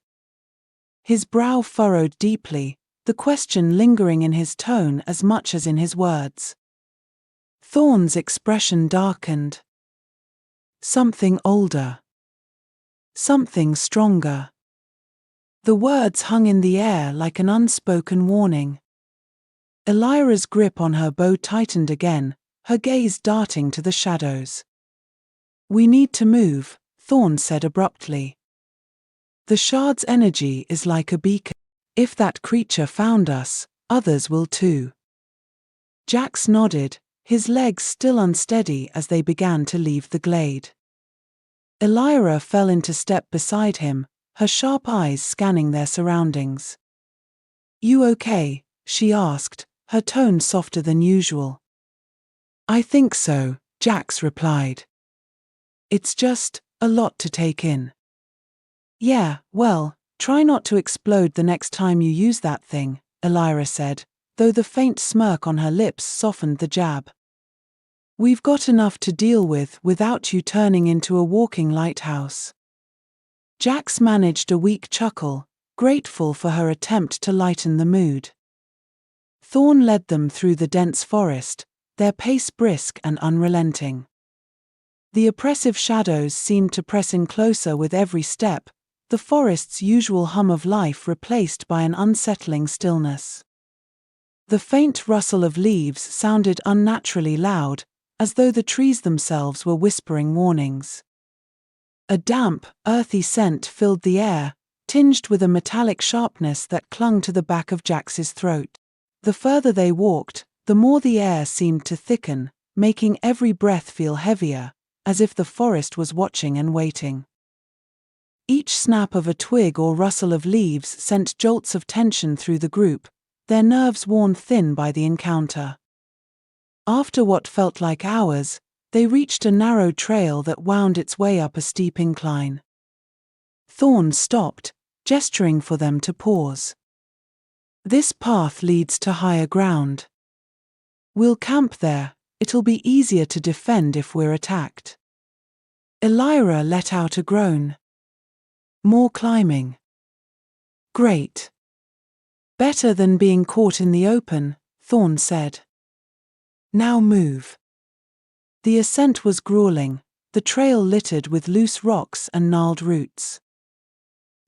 His brow furrowed deeply, the question lingering in his tone as much as in his words. Thorne's expression darkened. "Something older. Something stronger." The words hung in the air like an unspoken warning. Elyra's grip on her bow tightened again, her gaze darting to the shadows. "We need to move," Thorne said abruptly. "The shard's energy is like a beacon. If that creature found us, others will too." Jax nodded, his legs still unsteady as they began to leave the glade. Elyra fell into step beside him, her sharp eyes scanning their surroundings. "You okay?" she asked, her tone softer than usual. "I think so," Jax replied. "It's just a lot to take in." "Yeah, well, try not to explode the next time you use that thing," Elyra said, though the faint smirk on her lips softened the jab. "We've got enough to deal with without you turning into a walking lighthouse." Jax managed a weak chuckle, grateful for her attempt to lighten the mood. Thorne led them through the dense forest, their pace brisk and unrelenting. The oppressive shadows seemed to press in closer with every step, the forest's usual hum of life replaced by an unsettling stillness. The faint rustle of leaves sounded unnaturally loud, as though the trees themselves were whispering warnings. A damp, earthy scent filled the air, tinged with a metallic sharpness that clung to the back of Jax's throat. The further they walked, the more the air seemed to thicken, making every breath feel heavier, as if the forest was watching and waiting. Each snap of a twig or rustle of leaves sent jolts of tension through the group, their nerves worn thin by the encounter. After what felt like hours, they reached a narrow trail that wound its way up a steep incline. Thorne stopped, gesturing for them to pause. "This path leads to higher ground. We'll camp there, it'll be easier to defend if we're attacked." Elyra let out a groan. "More climbing. Great. Better than being caught in the open," Thorne said. "Now move." The ascent was grueling, the trail littered with loose rocks and gnarled roots.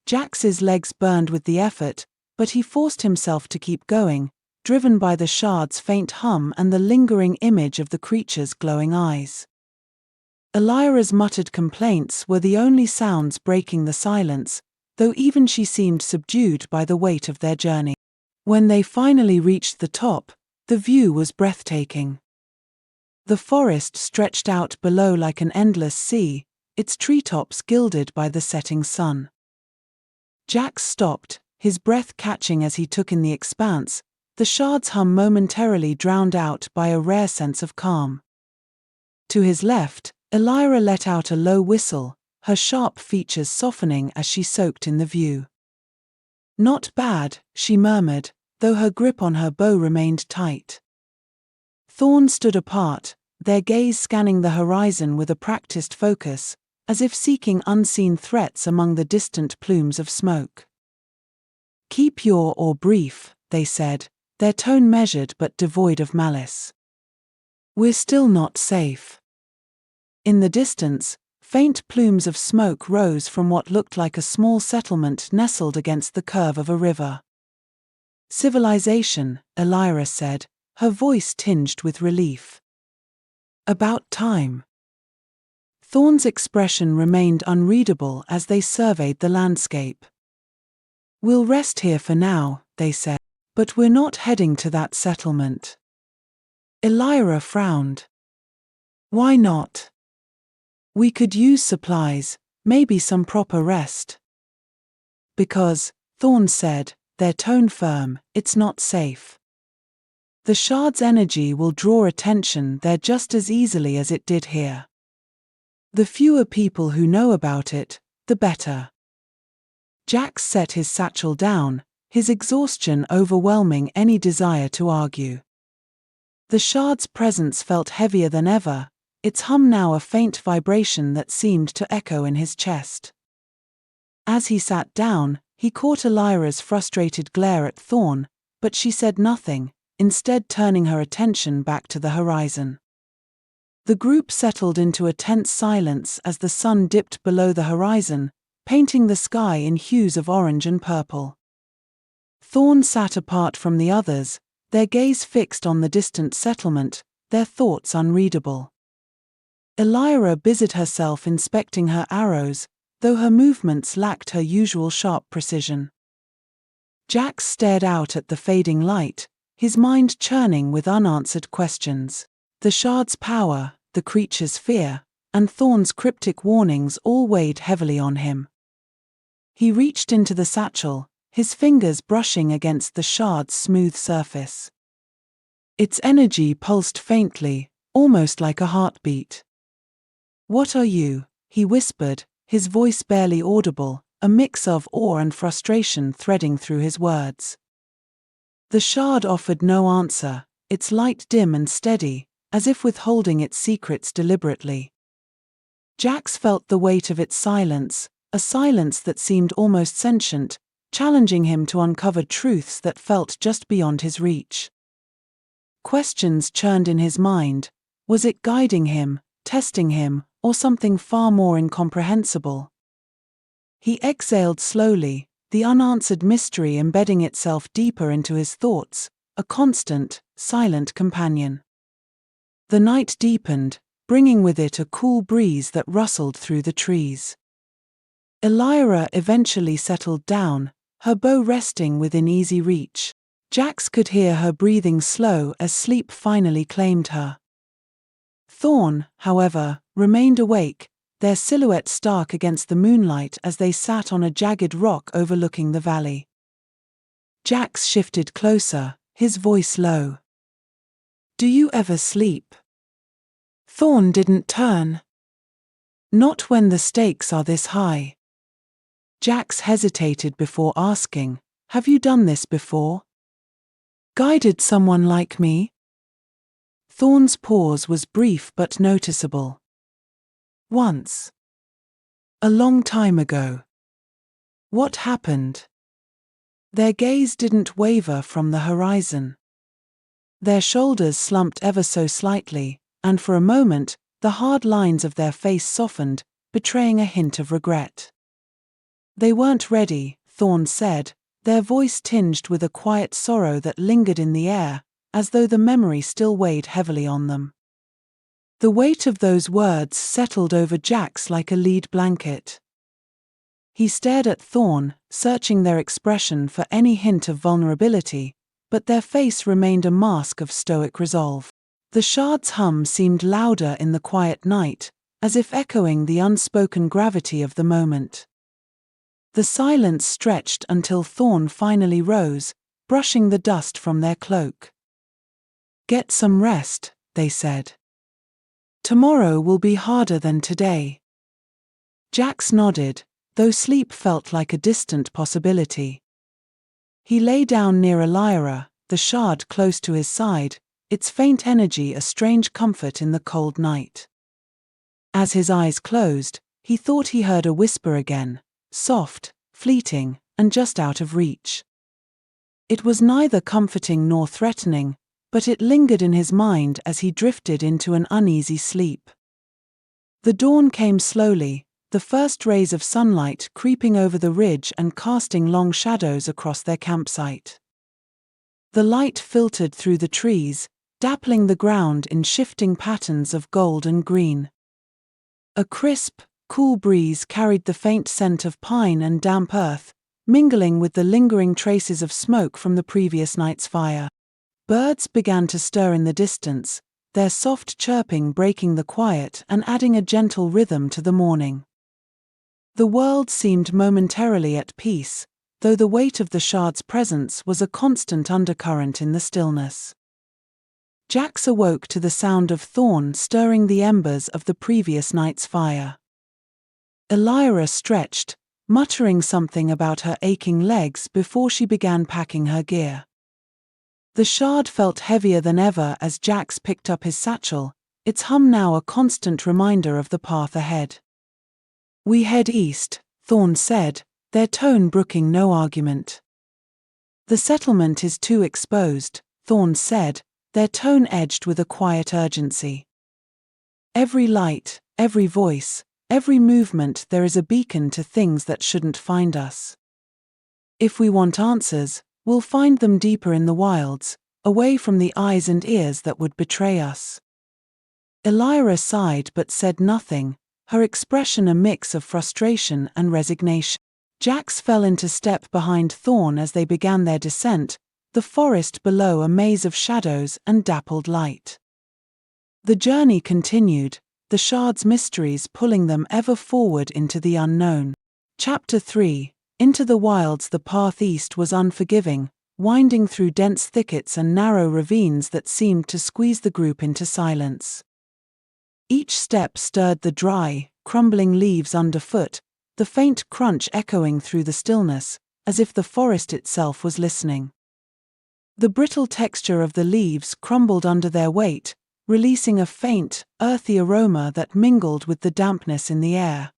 Jax's legs burned with the effort, but he forced himself to keep going, driven by the shard's faint hum and the lingering image of the creature's glowing eyes. Elyra's muttered complaints were the only sounds breaking the silence, though even she seemed subdued by the weight of their journey. When they finally reached the top, the view was breathtaking. The forest stretched out below like an endless sea, its treetops gilded by the setting sun. Jax stopped, his breath catching as he took in the expanse, the shard's hum momentarily drowned out by a rare sense of calm. To his left, Elyra let out a low whistle, her sharp features softening as she soaked in the view. "Not bad," she murmured, though her grip on her bow remained tight. Thorne stood apart, their gaze scanning the horizon with a practiced focus, as if seeking unseen threats among the distant plumes of smoke. "Keep your oar brief," they said, their tone measured but devoid of malice. "We're still not safe." In the distance, faint plumes of smoke rose from what looked like a small settlement nestled against the curve of a river. "Civilization," Elyra said, her voice tinged with relief. "About time." Thorne's expression remained unreadable as they surveyed the landscape. "We'll rest here for now," they said, "but we're not heading to that settlement." Elyra frowned. "Why not?" "We could use supplies, maybe some proper rest." "Because," Thorne said, their tone firm, "it's not safe. The shard's energy will draw attention there just as easily as it did here. The fewer people who know about it, the better." Jax set his satchel down, his exhaustion overwhelming any desire to argue. The shard's presence felt heavier than ever, its hum now a faint vibration that seemed to echo in his chest. As he sat down, he caught Elyra's frustrated glare at Thorne, but she said nothing, instead turning her attention back to the horizon. The group settled into a tense silence as the sun dipped below the horizon, painting the sky in hues of orange and purple. Thorne sat apart from the others, their gaze fixed on the distant settlement, their thoughts unreadable. Elyra busied herself inspecting her arrows, though her movements lacked her usual sharp precision. Jax stared out at the fading light, his mind churning with unanswered questions. The shard's power, the creature's fear, and Thorne's cryptic warnings all weighed heavily on him. He reached into the satchel, his fingers brushing against the shard's smooth surface. Its energy pulsed faintly, almost like a heartbeat. "What are you?" he whispered, his voice barely audible, a mix of awe and frustration threading through his words. The shard offered no answer, its light dim and steady, as if withholding its secrets deliberately. Jax felt the weight of its silence, a silence that seemed almost sentient, challenging him to uncover truths that felt just beyond his reach. Questions churned in his mind. Was it guiding him, testing him, or something far more incomprehensible? He exhaled slowly, the unanswered mystery embedding itself deeper into his thoughts, a constant, silent companion. The night deepened, bringing with it a cool breeze that rustled through the trees. Elyra eventually settled down, her bow resting within easy reach. Jax could hear her breathing slow as sleep finally claimed her. Thorne, however, remained awake, their silhouettes stark against the moonlight as they sat on a jagged rock overlooking the valley. Jax shifted closer, his voice low. "Do you ever sleep?" Thorne didn't turn. "Not when the stakes are this high." Jax hesitated before asking, "Have you done this before? Guided someone like me?" Thorne's pause was brief but noticeable. "Once. A long time ago." "What happened?" Their gaze didn't waver from the horizon. Their shoulders slumped ever so slightly, and for a moment, the hard lines of their face softened, betraying a hint of regret. "They weren't ready," Thorne said, their voice tinged with a quiet sorrow that lingered in the air, as though the memory still weighed heavily on them. The weight of those words settled over Jax like a lead blanket. He stared at Thorne, searching their expression for any hint of vulnerability, but their face remained a mask of stoic resolve. The shard's hum seemed louder in the quiet night, as if echoing the unspoken gravity of the moment. The silence stretched until Thorne finally rose, brushing the dust from their cloak. "Get some rest," they said. "Tomorrow will be harder than today." Jax nodded, though sleep felt like a distant possibility. He lay down near Elyra, the shard close to his side, its faint energy a strange comfort in the cold night. As his eyes closed, he thought he heard a whisper again, soft, fleeting, and just out of reach. It was neither comforting nor threatening, but it lingered in his mind as he drifted into an uneasy sleep. The dawn came slowly, the first rays of sunlight creeping over the ridge and casting long shadows across their campsite. The light filtered through the trees, dappling the ground in shifting patterns of gold and green. A crisp, cool breeze carried the faint scent of pine and damp earth, mingling with the lingering traces of smoke from the previous night's fire. Birds began to stir in the distance, their soft chirping breaking the quiet and adding a gentle rhythm to the morning. The world seemed momentarily at peace, though the weight of the shard's presence was a constant undercurrent in the stillness. Jax awoke to the sound of Thorne stirring the embers of the previous night's fire. Elyra stretched, muttering something about her aching legs before she began packing her gear. The shard felt heavier than ever as Jax picked up his satchel, its hum now a constant reminder of the path ahead. "We head east," Thorne said, their tone brooking no argument. "The settlement is too exposed," Thorne said, their tone edged with a quiet urgency. "Every light, every voice, every movement there is a beacon to things that shouldn't find us. If we want answers, we'll find them deeper in the wilds, away from the eyes and ears that would betray us." Elyra sighed but said nothing, her expression a mix of frustration and resignation. Jax fell into step behind Thorne as they began their descent, the forest below a maze of shadows and dappled light. The journey continued, the shard's mysteries pulling them ever forward into the unknown. Chapter 3. Into the wilds. The path east was unforgiving, winding through dense thickets and narrow ravines that seemed to squeeze the group into silence. Each step stirred the dry, crumbling leaves underfoot, the faint crunch echoing through the stillness, as if the forest itself was listening. The brittle texture of the leaves crumbled under their weight, releasing a faint, earthy aroma that mingled with the dampness in the air.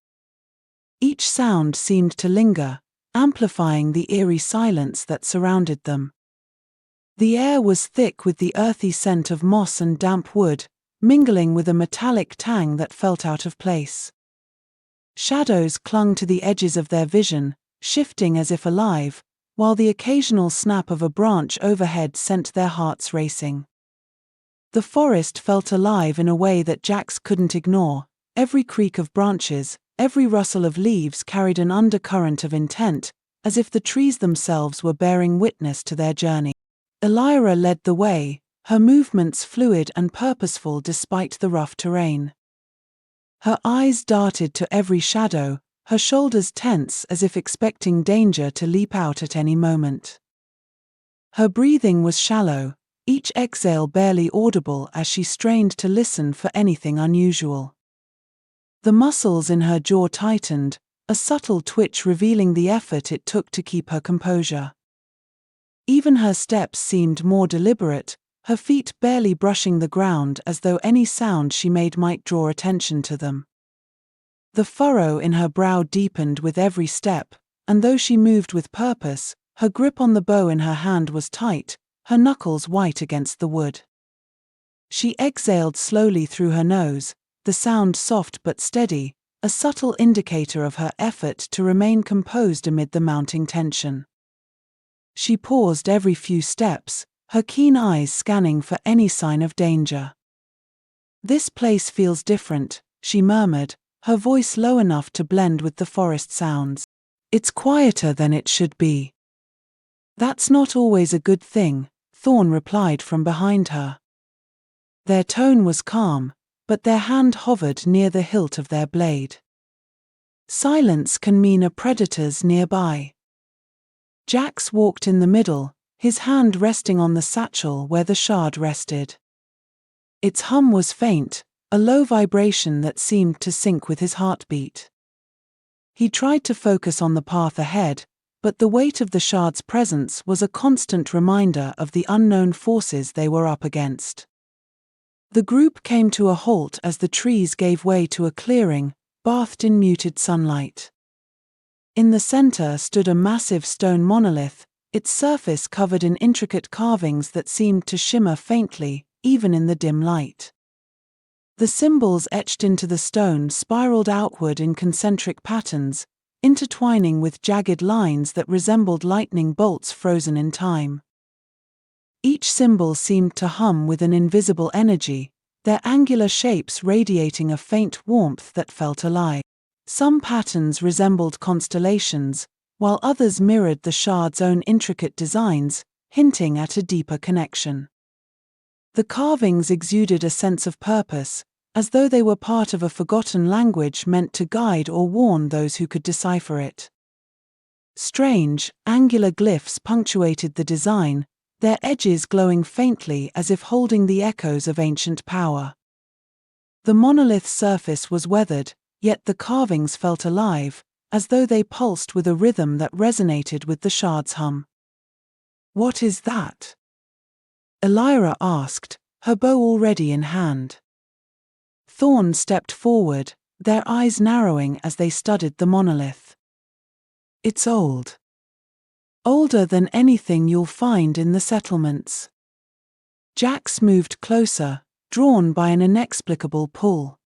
Each sound seemed to linger, amplifying the eerie silence that surrounded them. The air was thick with the earthy scent of moss and damp wood, mingling with a metallic tang that felt out of place. Shadows clung to the edges of their vision, shifting as if alive, while the occasional snap of a branch overhead sent their hearts racing. The forest felt alive in a way that Jax couldn't ignore. Every creak of branches, every rustle of leaves carried an undercurrent of intent, as if the trees themselves were bearing witness to their journey. Elyra led the way, her movements fluid and purposeful despite the rough terrain. Her eyes darted to every shadow, her shoulders tense as if expecting danger to leap out at any moment. Her breathing was shallow, each exhale barely audible as she strained to listen for anything unusual. The muscles in her jaw tightened, a subtle twitch revealing the effort it took to keep her composure. Even her steps seemed more deliberate, her feet barely brushing the ground as though any sound she made might draw attention to them. The furrow in her brow deepened with every step, and though she moved with purpose, her grip on the bow in her hand was tight, her knuckles white against the wood. She exhaled slowly through her nose, the sound soft but steady, a subtle indicator of her effort to remain composed amid the mounting tension. She paused every few steps, her keen eyes scanning for any sign of danger. "This place feels different," she murmured, her voice low enough to blend with the forest sounds. "It's quieter than it should be." "That's not always a good thing," Thorne replied from behind her. Their tone was calm, but their hand hovered near the hilt of their blade. "Silence can mean a predator's nearby." Jax walked in the middle, his hand resting on the satchel where the shard rested. Its hum was faint, a low vibration that seemed to sync with his heartbeat. He tried to focus on the path ahead, but the weight of the shard's presence was a constant reminder of the unknown forces they were up against. The group came to a halt as the trees gave way to a clearing, bathed in muted sunlight. In the center stood a massive stone monolith, its surface covered in intricate carvings that seemed to shimmer faintly, even in the dim light. The symbols etched into the stone spiraled outward in concentric patterns, intertwining with jagged lines that resembled lightning bolts frozen in time. Each symbol seemed to hum with an invisible energy, their angular shapes radiating a faint warmth that felt alive. Some patterns resembled constellations, while others mirrored the shard's own intricate designs, hinting at a deeper connection. The carvings exuded a sense of purpose, as though they were part of a forgotten language meant to guide or warn those who could decipher it. Strange, angular glyphs punctuated the design, their edges glowing faintly as if holding the echoes of ancient power. The monolith's surface was weathered, yet the carvings felt alive, as though they pulsed with a rhythm that resonated with the shard's hum. "What is that?" Elyra asked, her bow already in hand. Thorne stepped forward, their eyes narrowing as they studied the monolith. "It's old. Older than anything you'll find in the settlements." Jax moved closer, drawn by an inexplicable pull.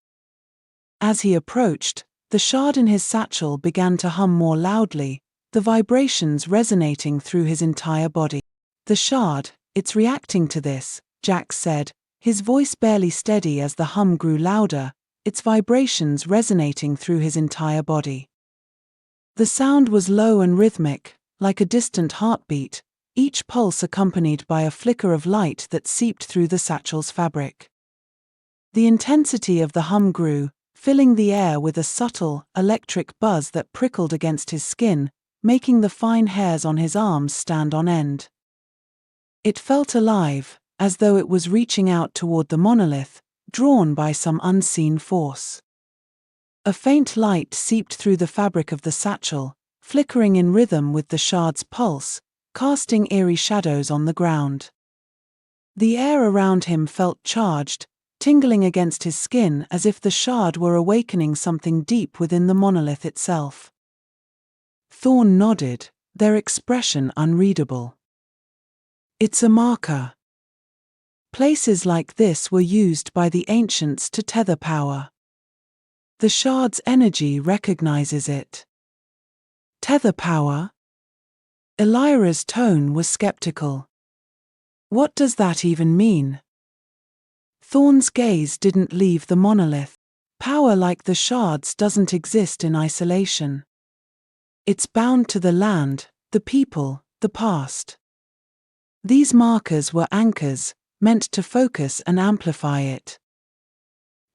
As he approached, the shard in his satchel began to hum more loudly, the vibrations resonating through his entire body. "The shard, it's reacting to this," Jax said, his voice barely steady as the hum grew louder, its vibrations resonating through his entire body. The sound was low and rhythmic, like a distant heartbeat, each pulse accompanied by a flicker of light that seeped through the satchel's fabric. The intensity of the hum grew, filling the air with a subtle, electric buzz that prickled against his skin, making the fine hairs on his arms stand on end. It felt alive, as though it was reaching out toward the monolith, drawn by some unseen force. A faint light seeped through the fabric of the satchel, flickering in rhythm with the shard's pulse, casting eerie shadows on the ground. The air around him felt charged, tingling against his skin as if the shard were awakening something deep within the monolith itself. Thorne nodded, their expression unreadable. "It's a marker. Places like this were used by the ancients to tether power. The shard's energy recognizes it." "Tether power?" Elyra's tone was skeptical. "What does that even mean?" Thorne's gaze didn't leave the monolith. "Power like the shard's doesn't exist in isolation. It's bound to the land, the people, the past. These markers were anchors, meant to focus and amplify it."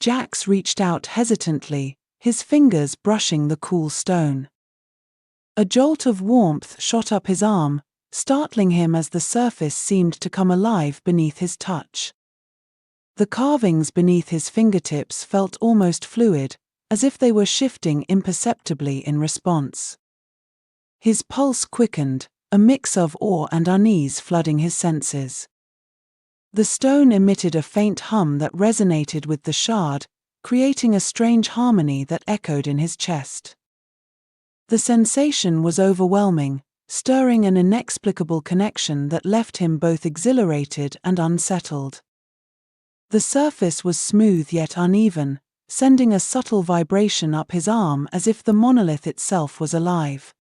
Jax reached out hesitantly, his fingers brushing the cool stone. A jolt of warmth shot up his arm, startling him as the surface seemed to come alive beneath his touch. The carvings beneath his fingertips felt almost fluid, as if they were shifting imperceptibly in response. His pulse quickened, a mix of awe and unease flooding his senses. The stone emitted a faint hum that resonated with the shard, creating a strange harmony that echoed in his chest. The sensation was overwhelming, stirring an inexplicable connection that left him both exhilarated and unsettled. The surface was smooth yet uneven, sending a subtle vibration up his arm as if the monolith itself was alive.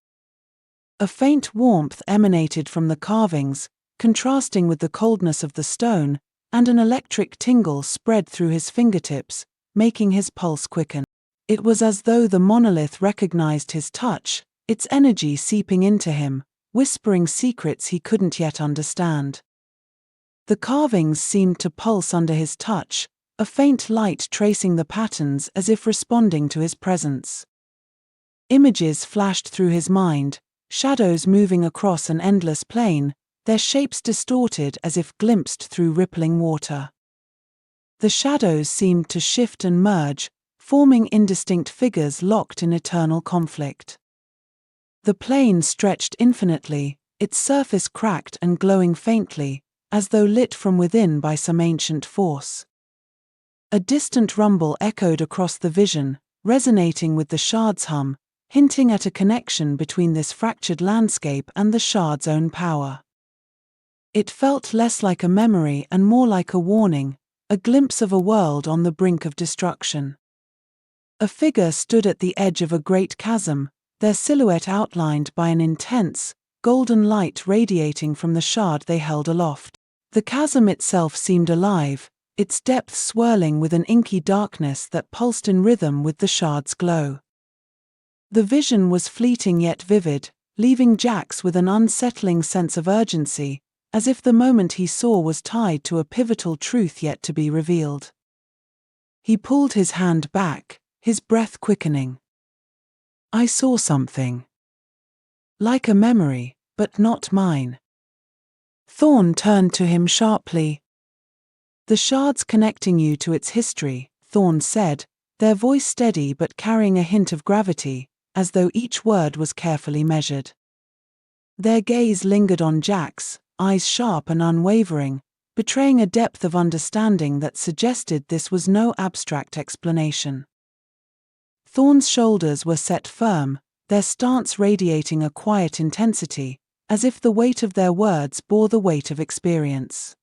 A faint warmth emanated from the carvings, contrasting with the coldness of the stone, and an electric tingle spread through his fingertips, making his pulse quicken. It was as though the monolith recognized his touch, its energy seeping into him, whispering secrets he couldn't yet understand. The carvings seemed to pulse under his touch, a faint light tracing the patterns as if responding to his presence. Images flashed through his mind, shadows moving across an endless plain, their shapes distorted as if glimpsed through rippling water. The shadows seemed to shift and merge, forming indistinct figures locked in eternal conflict. The plain stretched infinitely, its surface cracked and glowing faintly, as though lit from within by some ancient force. A distant rumble echoed across the vision, resonating with the shard's hum, hinting at a connection between this fractured landscape and the shard's own power. It felt less like a memory and more like a warning, a glimpse of a world on the brink of destruction. A figure stood at the edge of a great chasm, their silhouette outlined by an intense, golden light radiating from the shard they held aloft. The chasm itself seemed alive, its depths swirling with an inky darkness that pulsed in rhythm with the shard's glow. The vision was fleeting yet vivid, leaving Jax with an unsettling sense of urgency, as if the moment he saw was tied to a pivotal truth yet to be revealed. He pulled his hand back, his breath quickening. I saw something. Like a memory, but not mine. Thorne turned to him sharply. The shard's connecting you to its history, Thorne said, their voice steady but carrying a hint of gravity, as though each word was carefully measured. Their gaze lingered on Jax, eyes sharp and unwavering, betraying a depth of understanding that suggested this was no abstract explanation. Thorne's shoulders were set firm, their stance radiating a quiet intensity, as if the weight of their words bore the weight of experience.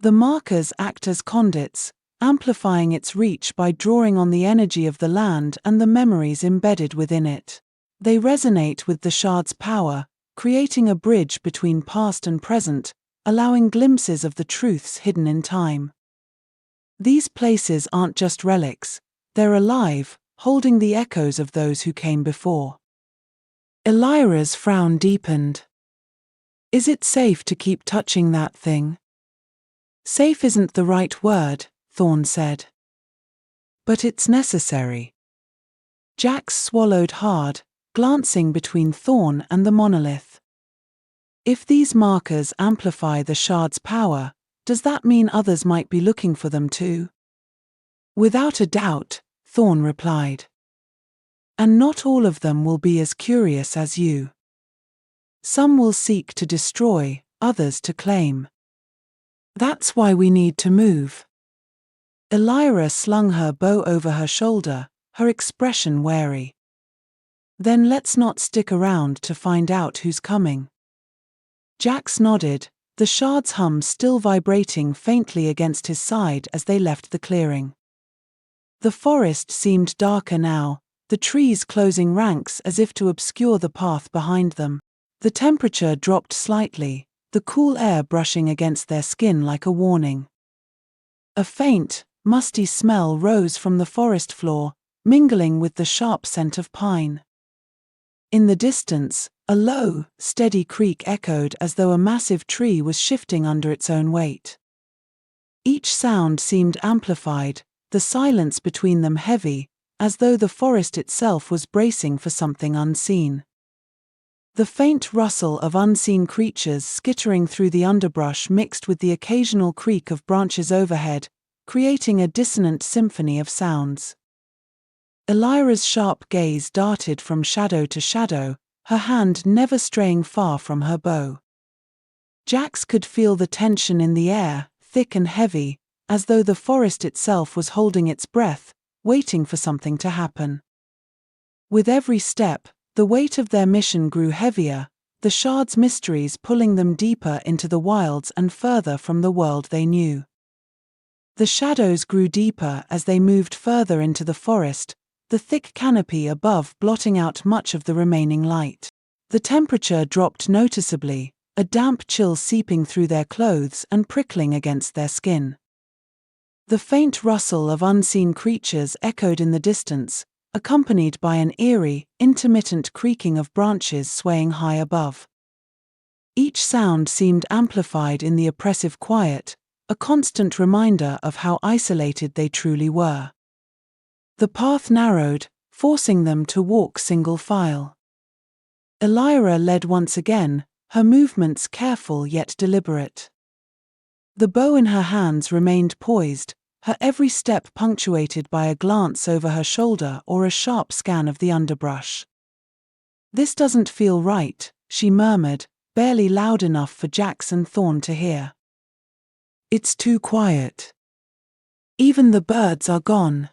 The markers act as conduits, amplifying its reach by drawing on the energy of the land and the memories embedded within it. They resonate with the shard's power, creating a bridge between past and present, allowing glimpses of the truths hidden in time. These places aren't just relics, they're alive, holding the echoes of those who came before. Elyra's frown deepened. Is it safe to keep touching that thing? Safe isn't the right word, Thorne said. But it's necessary. Jax swallowed hard, glancing between Thorne and the monolith. If these markers amplify the shard's power, does that mean others might be looking for them too? Without a doubt, Thorne replied. And not all of them will be as curious as you. Some will seek to destroy, others to claim. That's why we need to move. Elyra slung her bow over her shoulder, her expression wary. Then let's not stick around to find out who's coming. Jax nodded, the shard's hum still vibrating faintly against his side as they left the clearing. The forest seemed darker now, the trees closing ranks as if to obscure the path behind them. The temperature dropped slightly, the cool air brushing against their skin like a warning. A faint, musty smell rose from the forest floor, mingling with the sharp scent of pine. In the distance, a low, steady creak echoed as though a massive tree was shifting under its own weight. Each sound seemed amplified, the silence between them heavy, as though the forest itself was bracing for something unseen. The faint rustle of unseen creatures skittering through the underbrush mixed with the occasional creak of branches overhead, creating a dissonant symphony of sounds. Elyra's sharp gaze darted from shadow to shadow, her hand never straying far from her bow. Jax could feel the tension in the air, thick and heavy, as though the forest itself was holding its breath, waiting for something to happen. With every step, the weight of their mission grew heavier, the Shard's mysteries pulling them deeper into the wilds and further from the world they knew. The shadows grew deeper as they moved further into the forest, the thick canopy above blotting out much of the remaining light. The temperature dropped noticeably, a damp chill seeping through their clothes and prickling against their skin. The faint rustle of unseen creatures echoed in the distance, accompanied by an eerie, intermittent creaking of branches swaying high above. Each sound seemed amplified in the oppressive quiet, a constant reminder of how isolated they truly were. The path narrowed, forcing them to walk single file. Elyra led once again, her movements careful yet deliberate. The bow in her hands remained poised, her every step punctuated by a glance over her shoulder or a sharp scan of the underbrush. "This doesn't feel right," she murmured, barely loud enough for Jax and Thorne to hear. "It's too quiet. Even the birds are gone."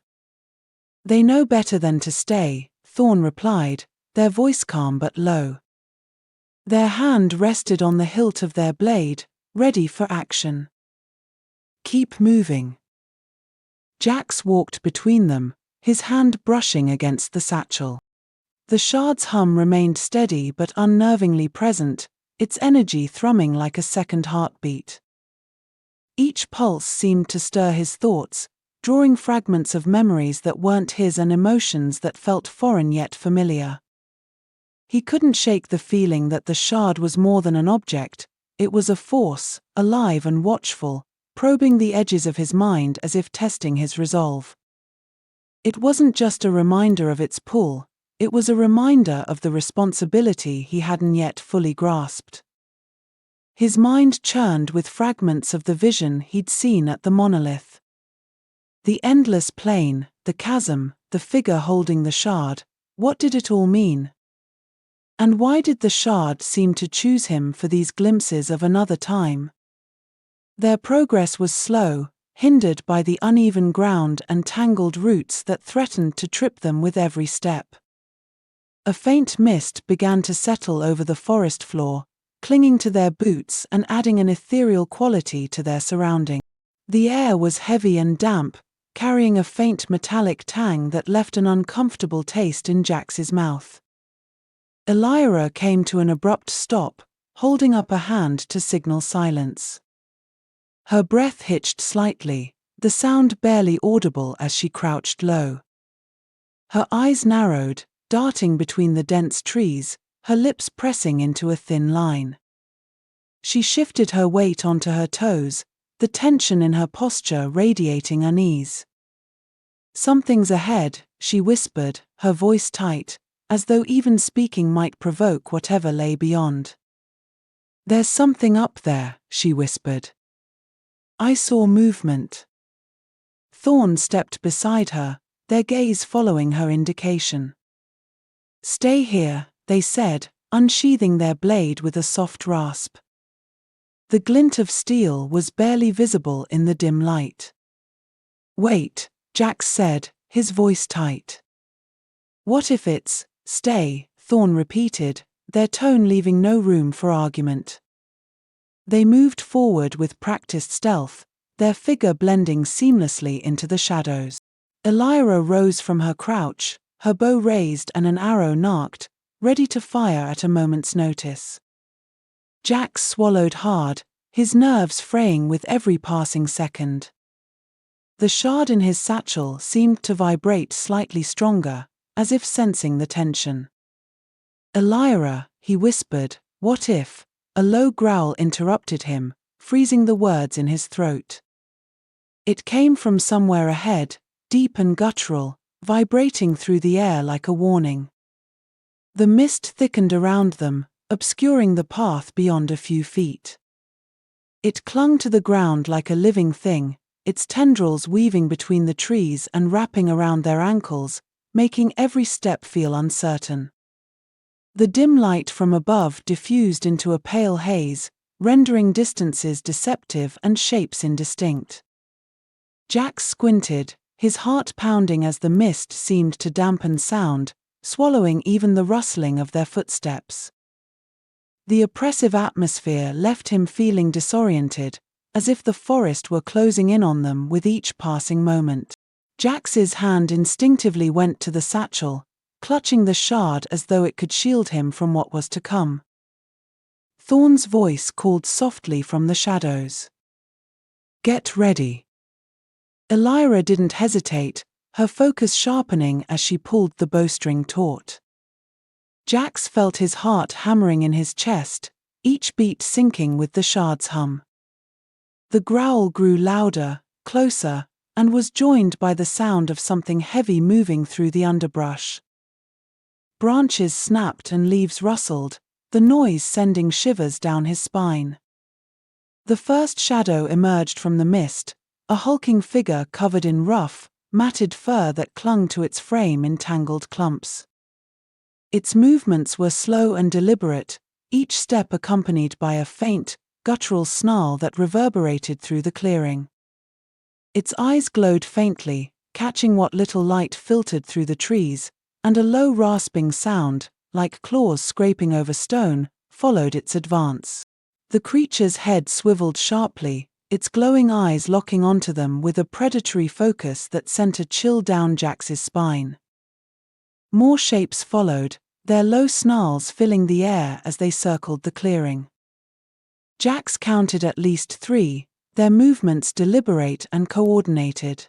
"They know better than to stay," Thorne replied, their voice calm but low. Their hand rested on the hilt of their blade, ready for action. "Keep moving." Jax walked between them, his hand brushing against the satchel. The Shard's hum remained steady but unnervingly present, its energy thrumming like a second heartbeat. Each pulse seemed to stir his thoughts, drawing fragments of memories that weren't his and emotions that felt foreign yet familiar. He couldn't shake the feeling that the Shard was more than an object, it was a force, alive and watchful, probing the edges of his mind as if testing his resolve. It wasn't just a reminder of its pull, it was a reminder of the responsibility he hadn't yet fully grasped. His mind churned with fragments of the vision he'd seen at the monolith. The endless plain, the chasm, the figure holding the Shard, what did it all mean? And why did the Shard seem to choose him for these glimpses of another time? Their progress was slow, hindered by the uneven ground and tangled roots that threatened to trip them with every step. A faint mist began to settle over the forest floor, clinging to their boots and adding an ethereal quality to their surroundings. The air was heavy and damp, carrying a faint metallic tang that left an uncomfortable taste in Jax's mouth. Elyra came to an abrupt stop, holding up a hand to signal silence. Her breath hitched slightly, the sound barely audible as she crouched low. Her eyes narrowed, darting between the dense trees, her lips pressing into a thin line. She shifted her weight onto her toes, the tension in her posture radiating unease. "Something's ahead," she whispered, her voice tight, as though even speaking might provoke whatever lay beyond. "There's something up there," she whispered. "I saw movement." Thorne stepped beside her, their gaze following her indication. "Stay here," they said, unsheathing their blade with a soft rasp. The glint of steel was barely visible in the dim light. "Wait," Jax said, his voice tight. "What if it's, stay," Thorne repeated, their tone leaving no room for argument. They moved forward with practiced stealth, their figure blending seamlessly into the shadows. Elyra rose from her crouch, her bow raised and an arrow narked, ready to fire at a moment's notice. Jax swallowed hard, his nerves fraying with every passing second. The Shard in his satchel seemed to vibrate slightly stronger, as if sensing the tension. "Elyra," he whispered, "what if?" A low growl interrupted him, freezing the words in his throat. It came from somewhere ahead, deep and guttural, vibrating through the air like a warning. The mist thickened around them, obscuring the path beyond a few feet. It clung to the ground like a living thing, its tendrils weaving between the trees and wrapping around their ankles, making every step feel uncertain. The dim light from above diffused into a pale haze, rendering distances deceptive and shapes indistinct. Jax squinted, his heart pounding as the mist seemed to dampen sound, swallowing even the rustling of their footsteps. The oppressive atmosphere left him feeling disoriented, as if the forest were closing in on them with each passing moment. Jax's hand instinctively went to the satchel, clutching the shard as though it could shield him from what was to come. Thorne's voice called softly from the shadows. "Get ready." Elyra didn't hesitate, her focus sharpening as she pulled the bowstring taut. Jax felt his heart hammering in his chest, each beat syncing with the shard's hum. The growl grew louder, closer, and was joined by the sound of something heavy moving through the underbrush. Branches snapped and leaves rustled, the noise sending shivers down his spine. The first shadow emerged from the mist, a hulking figure covered in rough, matted fur that clung to its frame in tangled clumps. Its movements were slow and deliberate, each step accompanied by a faint, guttural snarl that reverberated through the clearing. Its eyes glowed faintly, catching what little light filtered through the trees, and a low rasping sound, like claws scraping over stone, followed its advance. The creature's head swiveled sharply, its glowing eyes locking onto them with a predatory focus that sent a chill down Jax's spine. More shapes followed, their low snarls filling the air as they circled the clearing. Jax counted at least 3, their movements deliberate and coordinated.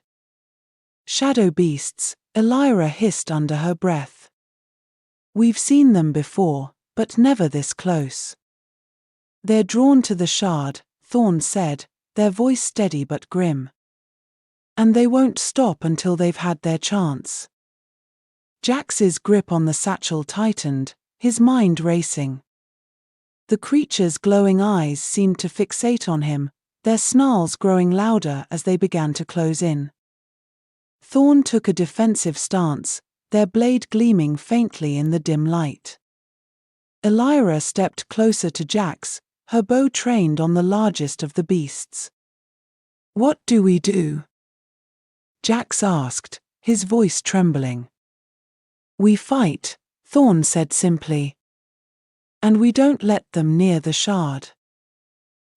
"Shadow beasts," Elyra hissed under her breath. "We've seen them before, but never this close." "They're drawn to the shard," Thorne said, their voice steady but grim. "And they won't stop until they've had their chance." Jax's grip on the satchel tightened, his mind racing. The creature's glowing eyes seemed to fixate on him, their snarls growing louder as they began to close in. Thorne took a defensive stance, their blade gleaming faintly in the dim light. Elyra stepped closer to Jax, her bow trained on the largest of the beasts. "What do we do?" Jax asked, his voice trembling. "We fight," Thorne said simply. "And we don't let them near the shard."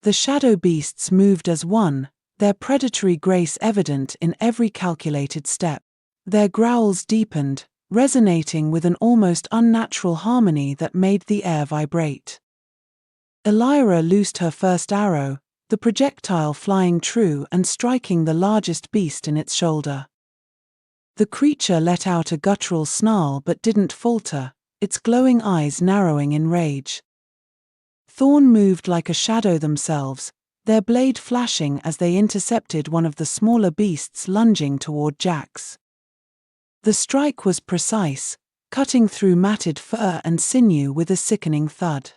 The shadow beasts moved as one, their predatory grace evident in every calculated step. Their growls deepened, resonating with an almost unnatural harmony that made the air vibrate. Elyra loosed her first arrow, the projectile flying true and striking the largest beast in its shoulder. The creature let out a guttural snarl but didn't falter, its glowing eyes narrowing in rage. Thorne moved like a shadow themselves, their blade flashing as they intercepted one of the smaller beasts lunging toward Jax. The strike was precise, cutting through matted fur and sinew with a sickening thud.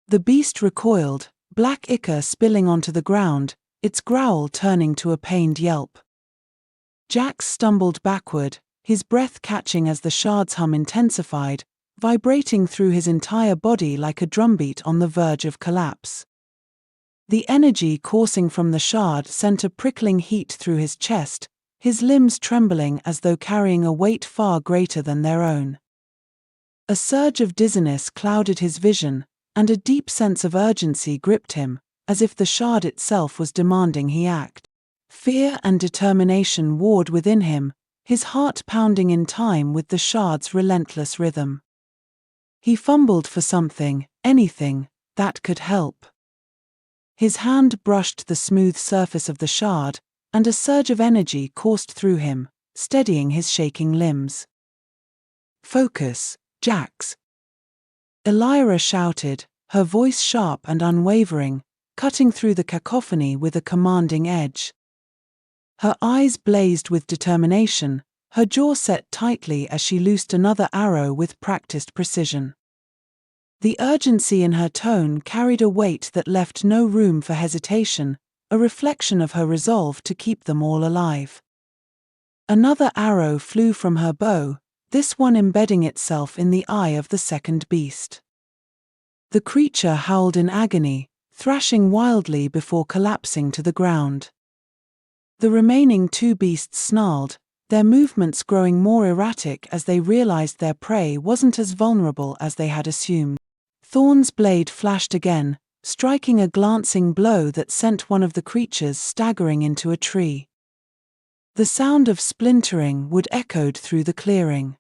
The beast recoiled, black ichor spilling onto the ground, its growl turning to a pained yelp. Jax stumbled backward, his breath catching as the shard's hum intensified, vibrating through his entire body like a drumbeat on the verge of collapse. The energy coursing from the shard sent a prickling heat through his chest, his limbs trembling as though carrying a weight far greater than their own. A surge of dizziness clouded his vision, and a deep sense of urgency gripped him, as if the shard itself was demanding he act. Fear and determination warred within him, his heart pounding in time with the shard's relentless rhythm. He fumbled for something, anything, that could help. His hand brushed the smooth surface of the shard, and a surge of energy coursed through him, steadying his shaking limbs. "Focus, Jax!" Elyra shouted, her voice sharp and unwavering, cutting through the cacophony with a commanding edge. Her eyes blazed with determination, her jaw set tightly as she loosed another arrow with practiced precision. The urgency in her tone carried a weight that left no room for hesitation, a reflection of her resolve to keep them all alive. Another arrow flew from her bow, this one embedding itself in the eye of the second beast. The creature howled in agony, thrashing wildly before collapsing to the ground. The remaining two beasts snarled, their movements growing more erratic as they realized their prey wasn't as vulnerable as they had assumed. Thorne's blade flashed again, striking a glancing blow that sent one of the creatures staggering into a tree. The sound of splintering wood echoed through the clearing.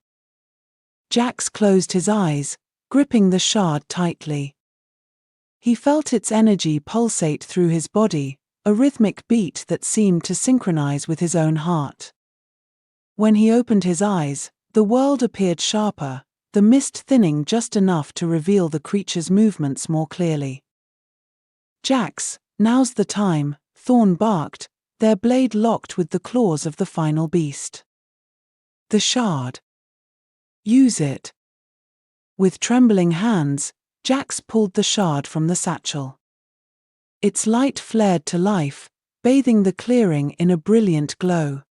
Jax closed his eyes, gripping the shard tightly. He felt its energy pulsate through his body, a rhythmic beat that seemed to synchronize with his own heart. When he opened his eyes, the world appeared sharper, the mist thinning just enough to reveal the creature's movements more clearly. "Jax, now's the time," Thorne barked, their blade locked with the claws of the final beast. "The shard. Use it." With trembling hands, Jax pulled the shard from the satchel. Its light flared to life, bathing the clearing in a brilliant glow.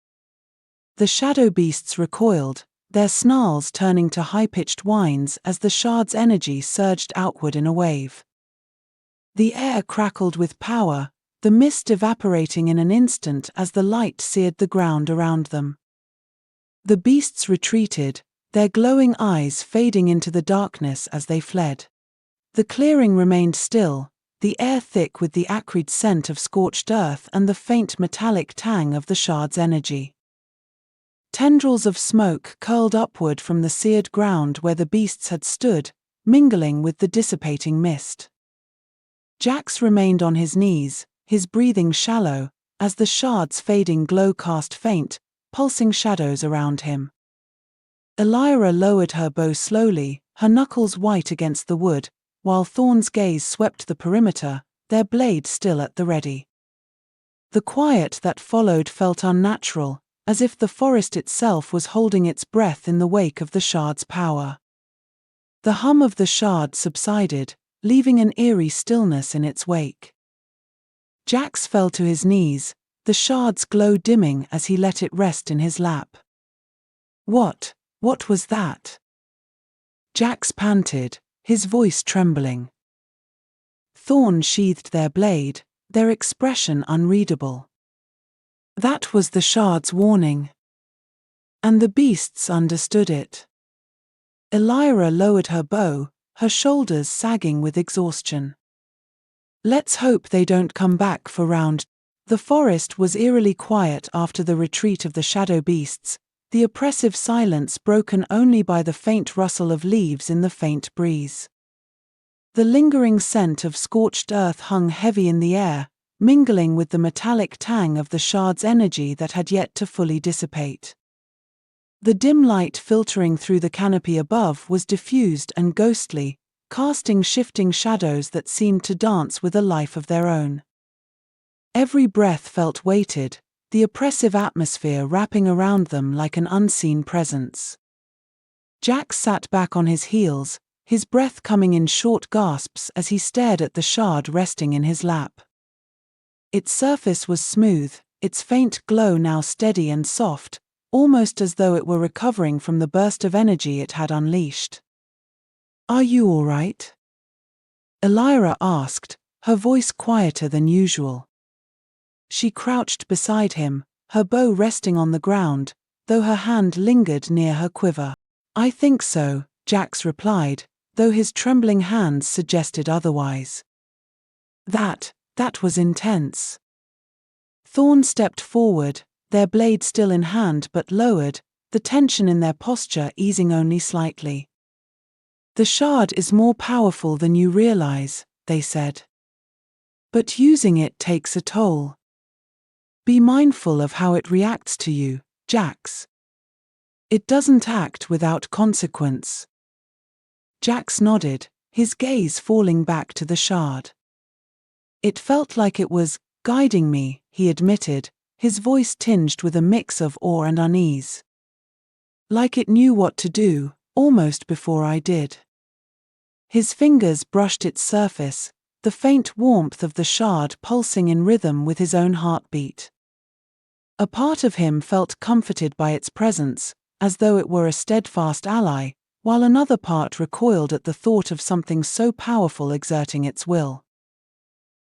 The shadow beasts recoiled, their snarls turning to high-pitched whines as the shard's energy surged outward in a wave. The air crackled with power, the mist evaporating in an instant as the light seared the ground around them. The beasts retreated, their glowing eyes fading into the darkness as they fled. The clearing remained still, the air thick with the acrid scent of scorched earth and the faint metallic tang of the shard's energy. Tendrils of smoke curled upward from the seared ground where the beasts had stood, mingling with the dissipating mist. Jax remained on his knees, his breathing shallow, as the shard's fading glow cast faint, pulsing shadows around him. Elyra lowered her bow slowly, her knuckles white against the wood, while Thorne's gaze swept the perimeter, their blade still at the ready. The quiet that followed felt unnatural, as if the forest itself was holding its breath in the wake of the shard's power. The hum of the shard subsided, leaving an eerie stillness in its wake. Jax fell to his knees, the shard's glow dimming as he let it rest in his lap. What was that?" Jax panted, his voice trembling. Thorne sheathed their blade, their expression unreadable. That was the shard's warning. And the beasts understood it. Elyra lowered her bow, her shoulders sagging with exhaustion. "Let's hope they don't come back for round." The forest was eerily quiet after the retreat of the shadow beasts, the oppressive silence broken only by the faint rustle of leaves in the faint breeze. The lingering scent of scorched earth hung heavy in the air, mingling with the metallic tang of the shard's energy that had yet to fully dissipate. The dim light filtering through the canopy above was diffused and ghostly, casting shifting shadows that seemed to dance with a life of their own. Every breath felt weighted, the oppressive atmosphere wrapping around them like an unseen presence. Jax sat back on his heels, his breath coming in short gasps as he stared at the shard resting in his lap. Its surface was smooth, its faint glow now steady and soft, almost as though it were recovering from the burst of energy it had unleashed. "Are you all right?" Elyra asked, her voice quieter than usual. She crouched beside him, her bow resting on the ground, though her hand lingered near her quiver. "I think so," Jax replied, though his trembling hands suggested otherwise. That was intense." Thorne stepped forward, their blade still in hand but lowered, the tension in their posture easing only slightly. "The shard is more powerful than you realize," they said. "But using it takes a toll. Be mindful of how it reacts to you, Jax. It doesn't act without consequence." Jax nodded, his gaze falling back to the shard. "It felt like it was guiding me," he admitted, his voice tinged with a mix of awe and unease. Like it knew what to do, almost before I did. His fingers brushed its surface, the faint warmth of the shard pulsing in rhythm with his own heartbeat. A part of him felt comforted by its presence, as though it were a steadfast ally, while another part recoiled at the thought of something so powerful exerting its will.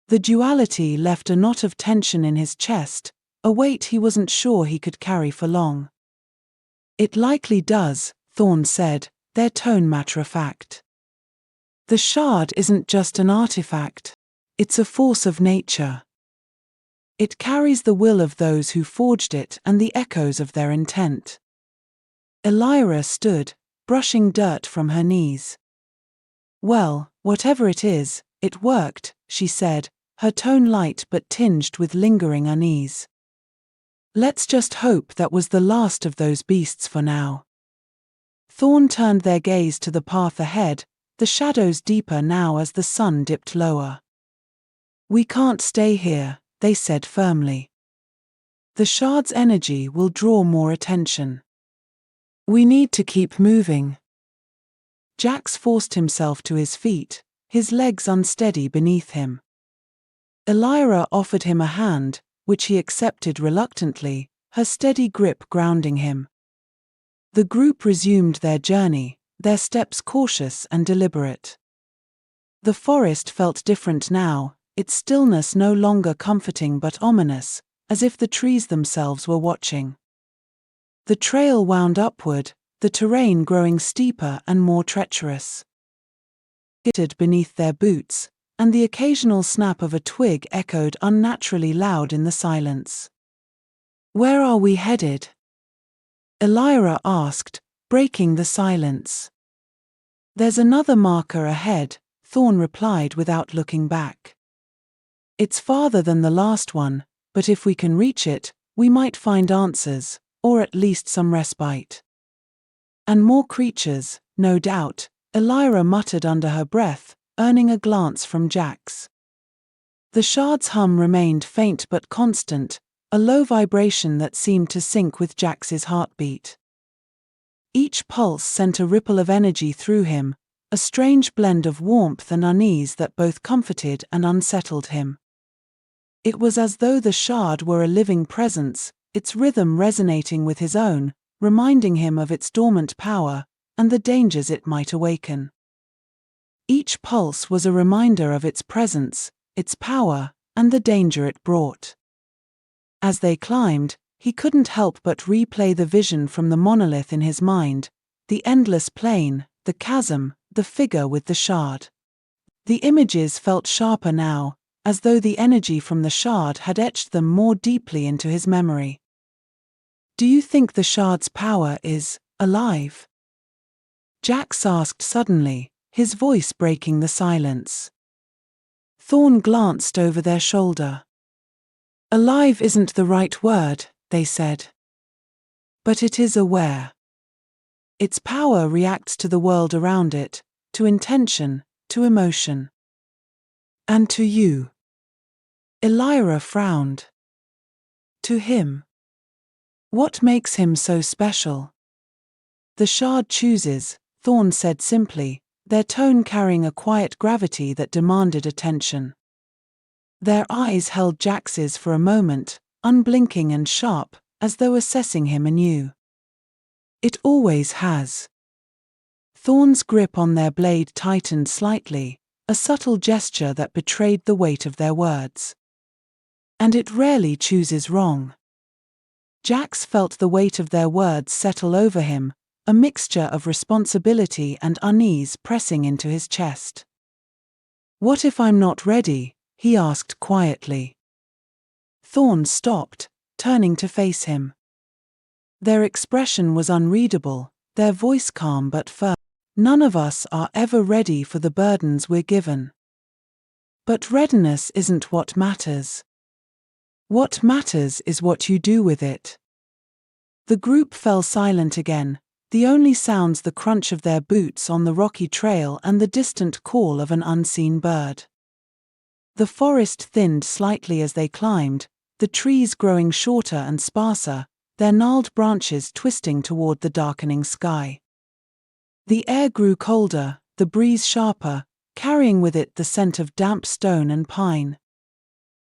The duality left a knot of tension in his chest, a weight he wasn't sure he could carry for long. "It likely does," Thorne said, their tone matter-of-fact. "The shard isn't just an artifact. It's a force of nature. It carries the will of those who forged it and the echoes of their intent." Elyra stood, brushing dirt from her knees. "Well, whatever it is, it worked," she said, her tone light but tinged with lingering unease. "Let's just hope that was the last of those beasts for now." Thorne turned their gaze to the path ahead, the shadows deeper now as the sun dipped lower. "We can't stay here," they said firmly. "The shard's energy will draw more attention. We need to keep moving." Jax forced himself to his feet, his legs unsteady beneath him. Elyra offered him a hand, which he accepted reluctantly, her steady grip grounding him. The group resumed their journey, their steps cautious and deliberate. The forest felt different now, its stillness no longer comforting but ominous, as if the trees themselves were watching. The trail wound upward, the terrain growing steeper and more treacherous. Glittered beneath their boots, and the occasional snap of a twig echoed unnaturally loud in the silence. "Where are we headed?" Elyra asked, breaking the silence. "There's another marker ahead," Thorne replied without looking back. "It's farther than the last one, but if we can reach it, we might find answers, or at least some respite." "And more creatures, no doubt," Elyra muttered under her breath, earning a glance from Jax. The shard's hum remained faint but constant, a low vibration that seemed to sync with Jax's heartbeat. Each pulse sent a ripple of energy through him, a strange blend of warmth and unease that both comforted and unsettled him. It was as though the shard were a living presence, its rhythm resonating with his own, reminding him of its dormant power and the dangers it might awaken. Each pulse was a reminder of its presence, its power, and the danger it brought. As they climbed, he couldn't help but replay the vision from the monolith in his mind, the endless plain, the chasm, the figure with the shard. The images felt sharper now, as though the energy from the shard had etched them more deeply into his memory. "Do you think the shard's power is alive?" Jax asked suddenly, his voice breaking the silence. Thorne glanced over their shoulder. "Alive isn't the right word," they said. "But it is aware. Its power reacts to the world around it, to intention, to emotion. And to you." Elyra frowned. "To him. What makes him so special?" "The shard chooses," Thorne said simply, their tone carrying a quiet gravity that demanded attention. Their eyes held Jax's for a moment, unblinking and sharp, as though assessing him anew. "It always has." Thorne's grip on their blade tightened slightly, a subtle gesture that betrayed the weight of their words. "And it rarely chooses wrong." Jax felt the weight of their words settle over him, a mixture of responsibility and unease pressing into his chest. "What if I'm not ready?" he asked quietly. Thorne stopped, turning to face him. Their expression was unreadable, their voice calm but firm. "None of us are ever ready for the burdens we're given. But readiness isn't what matters. What matters is what you do with it." The group fell silent again, the only sounds the crunch of their boots on the rocky trail and the distant call of an unseen bird. The forest thinned slightly as they climbed, the trees growing shorter and sparser, their gnarled branches twisting toward the darkening sky. The air grew colder, the breeze sharper, carrying with it the scent of damp stone and pine.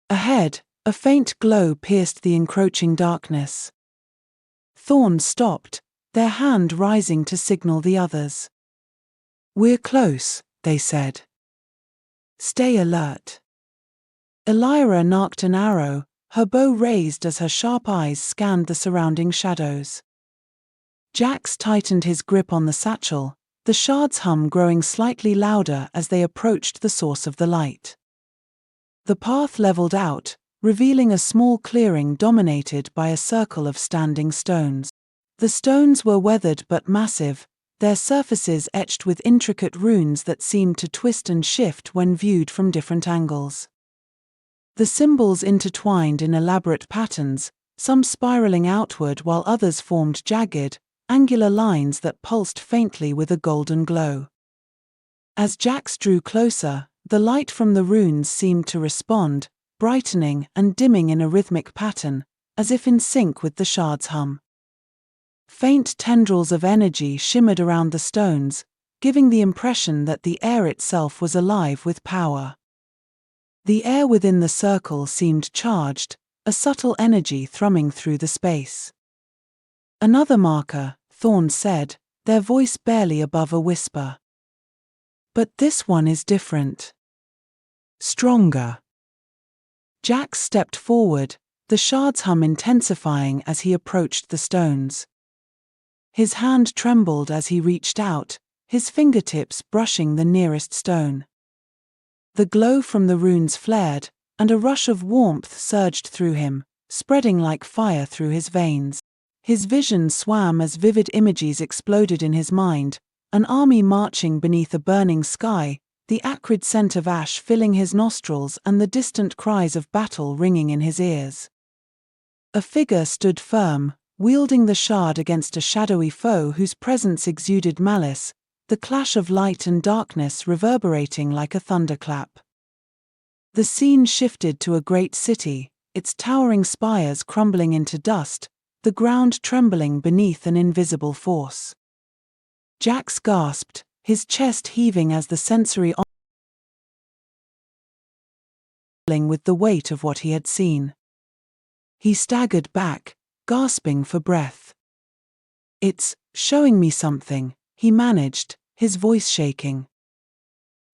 Ahead, a faint glow pierced the encroaching darkness. Thorne stopped, their hand rising to signal the others. "We're close," they said. "Stay alert." Elyra narked an arrow, her bow raised as her sharp eyes scanned the surrounding shadows. Jax tightened his grip on the satchel, the shard's hum growing slightly louder as they approached the source of the light. The path leveled out, revealing a small clearing dominated by a circle of standing stones. The stones were weathered but massive, their surfaces etched with intricate runes that seemed to twist and shift when viewed from different angles. The symbols intertwined in elaborate patterns, some spiraling outward while others formed jagged, angular lines that pulsed faintly with a golden glow. As Jax drew closer, the light from the runes seemed to respond, brightening and dimming in a rhythmic pattern, as if in sync with the shard's hum. Faint tendrils of energy shimmered around the stones, giving the impression that the air itself was alive with power. The air within the circle seemed charged, a subtle energy thrumming through the space. "Another marker," Thorne said, their voice barely above a whisper. "But this one is different. Stronger." Jax stepped forward, the shard's hum intensifying as he approached the stones. His hand trembled as he reached out, his fingertips brushing the nearest stone. The glow from the runes flared, and a rush of warmth surged through him, spreading like fire through his veins. His vision swam as vivid images exploded in his mind, an army marching beneath a burning sky, the acrid scent of ash filling his nostrils and the distant cries of battle ringing in his ears. A figure stood firm, wielding the shard against a shadowy foe whose presence exuded malice, the clash of light and darkness reverberating like a thunderclap. The scene shifted to a great city, its towering spires crumbling into dust, the ground trembling beneath an invisible force. Jax gasped, his chest heaving as the sensory with the weight of what he had seen. He staggered back, gasping for breath. "It's showing me something," he managed, his voice shaking.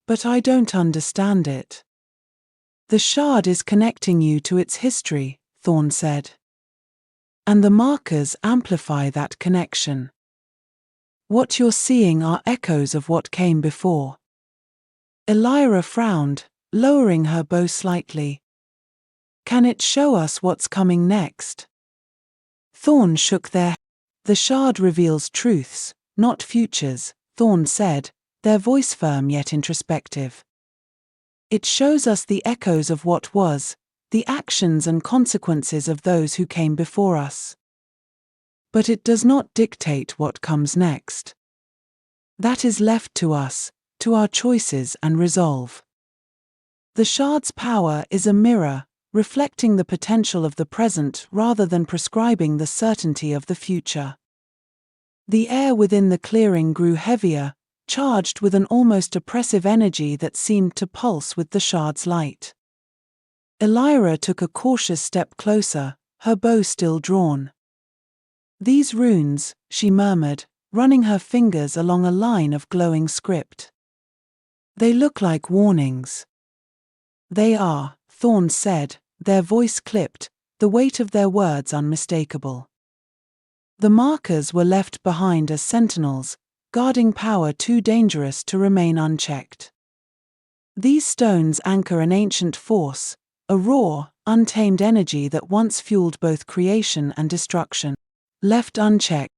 "But I don't understand it." "The shard is connecting you to its history," Thorne said. "And the markers amplify that connection. What you're seeing are echoes of what came before." Elyra frowned, lowering her bow slightly. "Can it show us what's coming next?" Thorne shook their head. "The shard reveals truths, not futures," Thorne said, their voice firm yet introspective. "It shows us the echoes of what was, the actions and consequences of those who came before us. But it does not dictate what comes next. That is left to us, to our choices and resolve. The shard's power is a mirror, reflecting the potential of the present rather than prescribing the certainty of the future." The air within the clearing grew heavier, charged with an almost oppressive energy that seemed to pulse with the shard's light. Elyra took a cautious step closer, her bow still drawn. "These runes," she murmured, running her fingers along a line of glowing script. "They look like warnings." "They are," Thorne said, their voice clipped, the weight of their words unmistakable. The markers were left behind as sentinels, guarding power too dangerous to remain unchecked. These stones anchor an ancient force, a raw, untamed energy that once fueled both creation and destruction. Left unchecked,